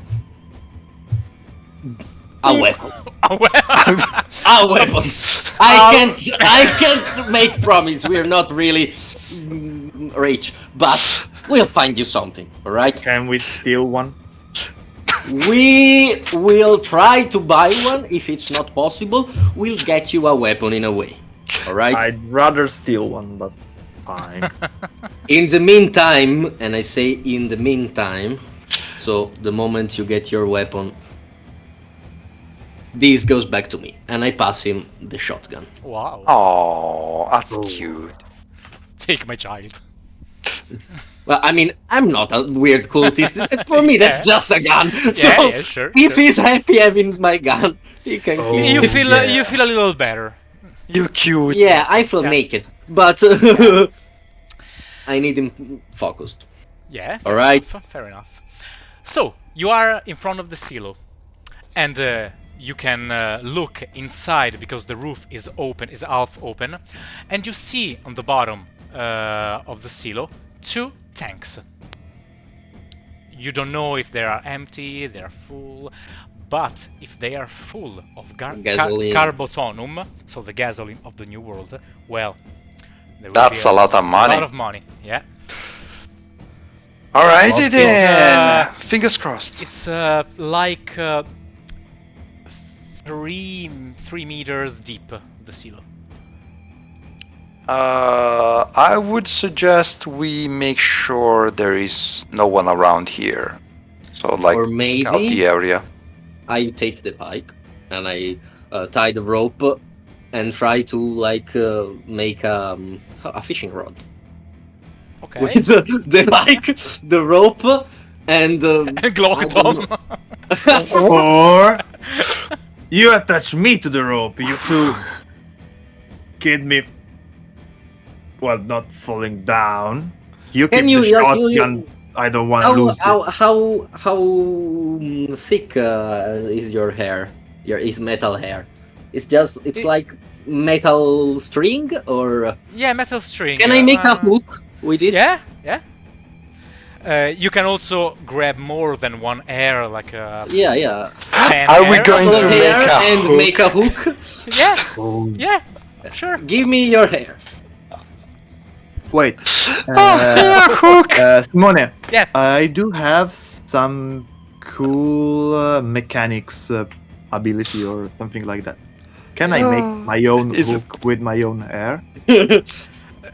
a weapon. A weapon. I can't make promise. We're not really rich, but we'll find you something. Alright? Can we steal one? We will try to buy one. If it's not possible, we'll get you a weapon in a way. Alright? I'd rather steal one, but fine. In the meantime, and I say in the meantime, so the moment you get your weapon, this goes back to me, and I pass him the shotgun. Wow. Oh, that's cute. Take my child. Well, I mean, I'm not a weird cultist. For me, that's just a gun. So yeah, sure. if sure. he's happy having my gun, he can Oh. keep You it. feel Yeah. you feel a little better. You cute. Yeah, I feel Yeah. naked, but I need him focused. Yeah. All right. Fair enough. So you are in front of the silo, and you can look inside because the roof is open, is half open, and you see on the bottom of the silo 2 tanks. You don't know if they are empty, they are full, but if they are full of Gasoline. carbotonum, so the gasoline of the new world, well, there will That's be a lot of money. A lot of money, yeah. Alrighty Okay. then. Fingers crossed. It's like 3 meters deep, the silo. I would suggest we make sure there is no one around here. So, like, Or maybe- scout the area. I take the bike and I tie the rope and try to make a fishing rod Okay. with the bike, the rope, and Glock I don't Tom. Or you attach me to the rope. You two keep me. Well, not falling down. You keep Can you- the like, you- shotgun. I don't want to How lose. how thick is your hair? Your is metal hair? It's like metal string, or Yeah, metal string. can I make a hook with it? Yeah, yeah. You can also grab more than one hair, like a Yeah. 10 Are we hair. going Couple to of make hair a and hook? make a hook. Yeah, Oh. yeah, sure. Give me your hair. Wait. Hook. Simone, Yeah. I do have some cool mechanics ability or something like that. Can I make my own Is it- hook with my own hair?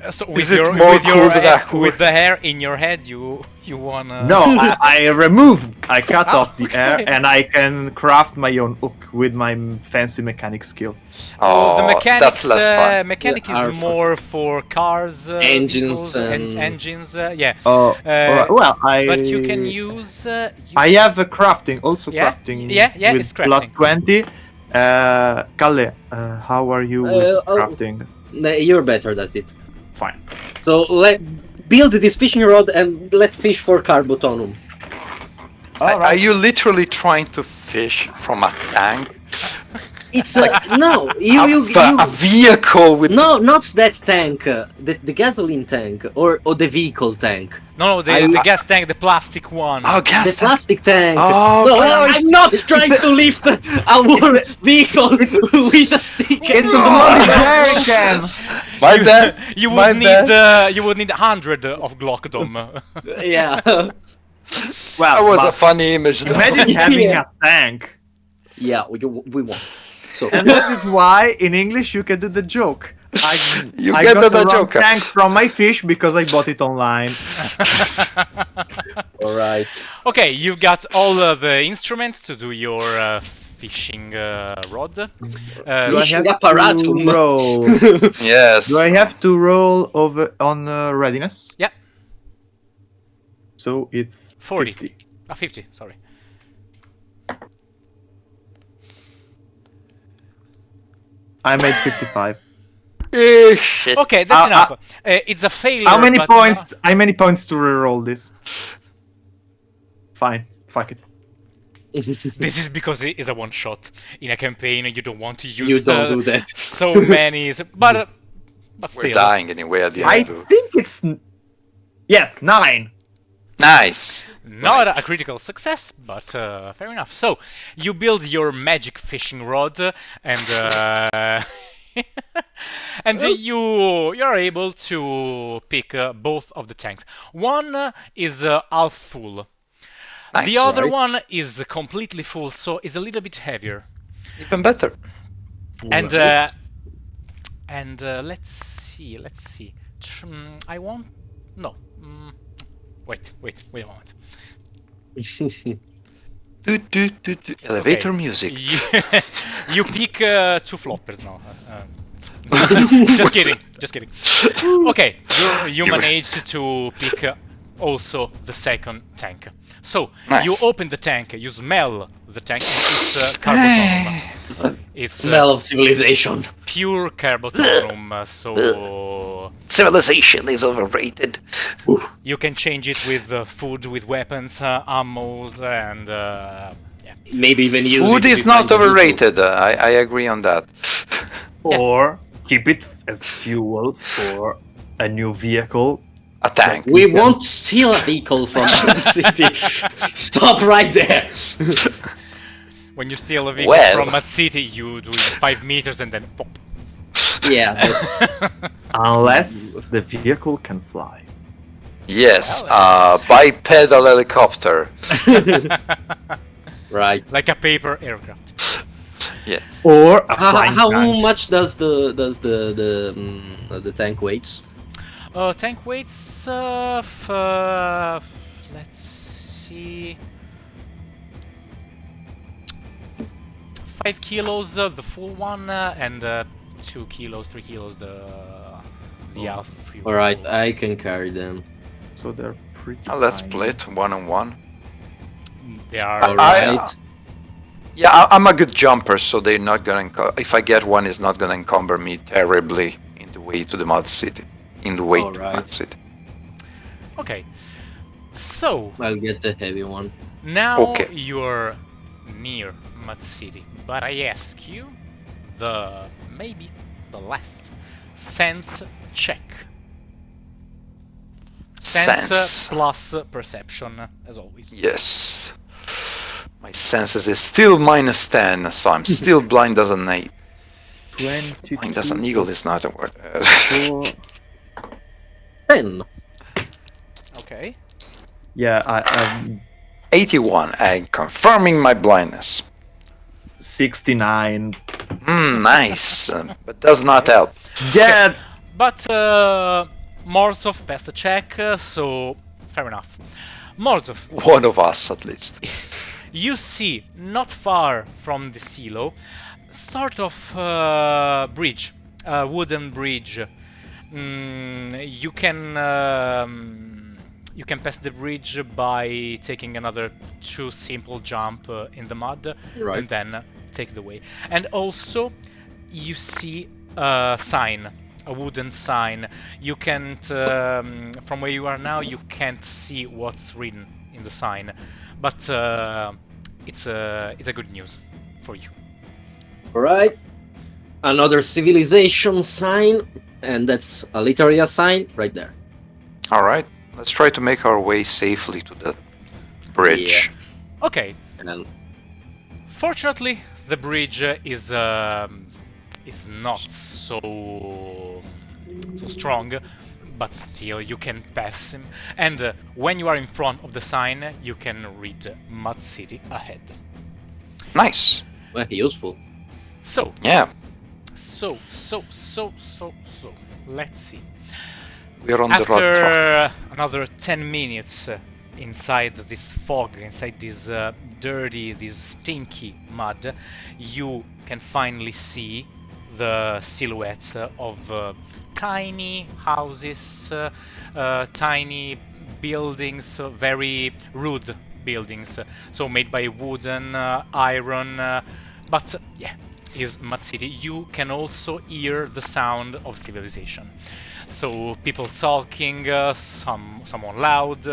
So Is it more cool than a hook? with the hair in your head, you wanna? No, I cut Oh, off the hair okay. and I can craft my own hook with my fancy mechanic skill. Well, the Oh, mechanics, that's less fun. Mechanic Yeah, are is for- more for cars, Engines vehicles, and- engines. Yeah, Oh, alright. Well, but you can use. I have a crafting, also Yeah, crafting. yeah, with it's crafting. +20. Kalle, how are you with oh. crafting? You're better at it. Fine. So let build this fishing rod and let's fish for carbotonum. Are you literally trying to fish from a tank? It's no, A vehicle with no, not that tank, the gasoline tank or the vehicle tank, No, the gas tank, the plastic one. oh the gas tank. plastic tank. Oh, No, okay. I'm not trying to lift our vehicle with a stick. It's a Oh. bloody jerry can! My bad. You My would need bad. you would need 100 of Glock Dom. Yeah, Well, That was a but funny image. Though. imagine having Yeah. a tank. yeah, we won. So And that is why in English you can do the joke. You I get got the the wrong joke. tank from my fish because I bought it online. all right. Okay, you've got all the instruments to do your fishing rod. Do I Fishing have apparatum. to roll? Yes. Do I have to roll over on readiness? Yeah. So it's 40. 50. 50, sorry. I made 55. Shit. Okay, that's enough. It's a failure. How many but points? How many points to reroll this? Fine. Fuck it. This is because it is a one shot. In a campaign, you don't want to use You don't do that. so many. But We're still. dying anyway at the I end. Though. think it's yes 9. Nice. Not a critical success, but fair enough. So, you build your magic fishing rod, and and you're able to pick both of the tanks. One is half full. Nice. The other Right. one is completely full, so it's a little bit heavier. Even better. And Right. Let's see. I want no. Wait a moment. Elevator music. You pick 2 floppers now. Just kidding. Okay, you managed to pick also the second tank. So Nice. you open the tank, you smell the tank, it's carbotonum. It's Smell of civilization. pure carbotonum, so Civilization is overrated. you can change it with food, with weapons, ammos, and yeah. Maybe even use Food it is to not find the overrated. I agree on that. Yeah. Or keep it as fuel for a new vehicle. A tank. We won't steal a vehicle from the city. Stop right there. When you steal a vehicle Well. from Mad City, you do it 5 meters and then pop. Yeah, that's, Unless the vehicle can fly. Yes, Well, bipedal helicopter. right. Like a paper aircraft. Yes. Or a How, flying how tank. much does the tank weighs? Tank weights, let's see, 5 kilos the full one, and 2 kilos, 3 kilos the half. All right, I can carry them. So they're pretty Let's tiny. split 1-on-1. They are. All I- right. Yeah, I'm a good jumper, so they're not gonna. If I get one, it's not gonna encumber me terribly in the way to the Mud City. In the way to Alright. Mud City. Okay. So I'll get the heavy one. now Okay. you're near Mud City, but I ask you maybe the last sense check. Sense. Plus perception, as always. Yes. My senses is still -10, so I'm still blind as an ape. 22 Blind as an eagle is not a word. 10. Okay. Yeah, I'm 81, I'm confirming my blindness. 69. Nice, but does not help. Get But Morzov passed the check, so fair enough. Morzov, One of us, at least. you see not far from the silo, sort of bridge, a wooden bridge. You can pass the bridge by taking another 2 simple jump in the mud, Right. and then take the way. And also, you see a sign, a wooden sign. You can't, from where you are now, you can't see what's written in the sign, but it's a good news for you. All right. Another civilization sign, and that's a literary sign right there. Alright, let's try to make our way safely to the bridge. Okay. And Fortunately, the bridge is not so strong, but still you can pass him. And when you are in front of the sign, you can read Mud City ahead. Nice. well, useful. So, Yeah, let's see. we're on the right track. After another 10 minutes inside this fog, inside this dirty, this stinky mud, you can finally see the silhouette of tiny houses, tiny buildings, very rude buildings, so made by wooden, iron, but yeah, is Mud City. You can also hear the sound of civilization. So people talking, someone loud,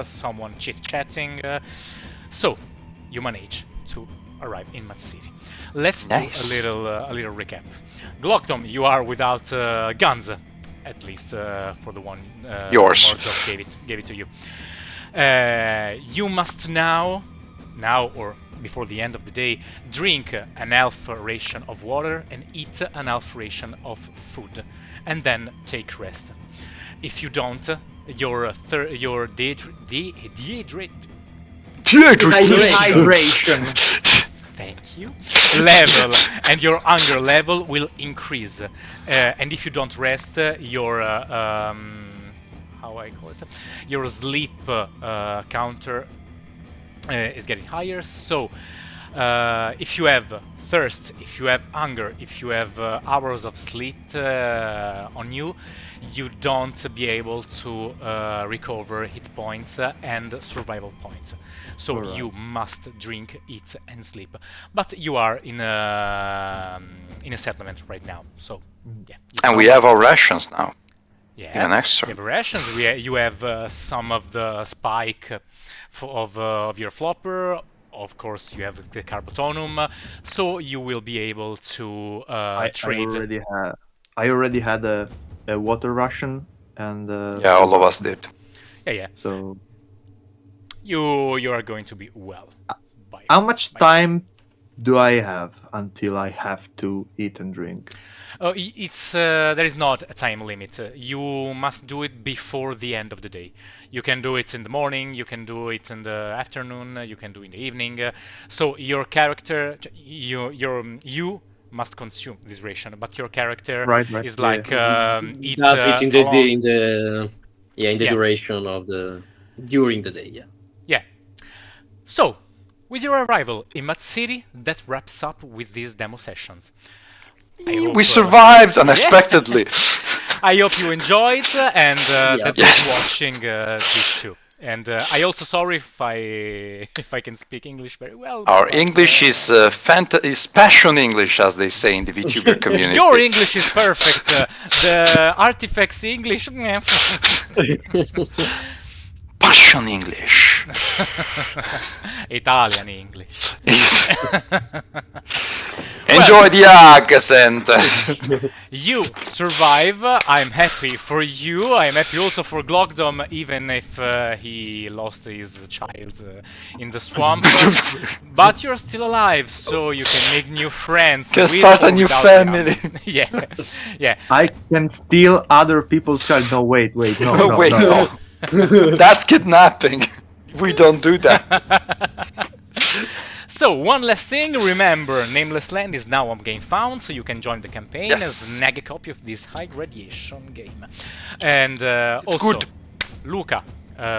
someone chit-chatting. So you manage to arrive in Mud City. Let's Nice. do a little recap. Glocktom, you are without guns, at least for the one Yours. Mordov gave it to you. You must now or before the end of the day, drink an half ration of water and eat an half ration of food, and then take rest. If you don't, your hydration. thank you, level and your hunger level will increase. And if you don't rest, your how I call it, your sleep counter is getting higher. So if you have thirst, if you have hunger, if you have hours of sleep on you, you don't be able to recover hit points and survival points. So Alright. you must drink, eat, and sleep. But you are in a settlement right now, so yeah. And we have our rations now. Yeah, Even extra. you have rations. You have some of the spike of your flopper. Of course, you have the carbotonum, so you will be able to trade. I already had a water ration, and Yeah, all of us did. Yeah. So you are going to be well. how much time do I have until I have to eat and drink? It's there is not a time limit. You must do it before the end of the day. You can do it in the morning. You can do it in the afternoon. You can do it in the evening. So your character, you must consume this ration, but your character Right. is Yeah. like eat Does it in the along. in the Yeah. duration of during the day. Yeah. Yeah. So, with your arrival in Mud City, that wraps up with these demo sessions. We survived unexpectedly. I hope you enjoyed and that Yes. was watching this too. And I also sorry if I can speak English very well. Our but, English is passion English, as they say in the VTuber community. Your English is perfect. The Artifacts English. Passion English. Italian English. Enjoy the accent. You survive. I'm happy for you. I'm happy also for Glogdom, even if he lost his child in the swamp. But you're still alive, so you can make new friends. Can with start or a new without family. them. Yeah. I can steal other people's child. No, wait, no. Wait, no. That's kidnapping. We don't do that. So, one last thing, remember, Nameless Land is now on Gamefound, so you can join the campaign and Yes. snag a copy of this high radiation game. And also, good. Luca,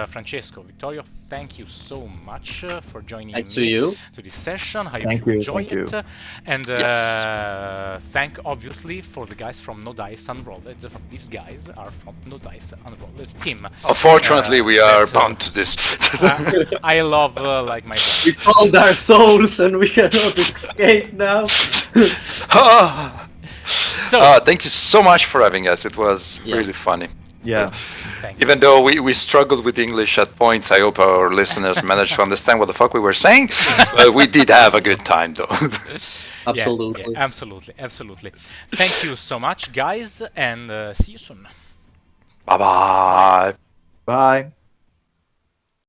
Francesco, Vittorio, thank you so much for joining Thanks me to you. to this session. I Thank hope you you, enjoy thank it. you. And Yes. thank, obviously, for the guys from No Dice Unrolled. These guys are from No Dice Unrolled team. Unfortunately, we are that's, bound to this. I love, like, my We sold our souls and we cannot escape now. So, Thank you so much for having us. It was Yeah. really funny. Yeah. thank you. Even though we struggled with English at points, I hope our listeners managed to understand what the fuck we were saying. But we did have a good time, though. Absolutely. Yeah, absolutely. Thank you so much, guys, and see you soon. Bye bye. Bye.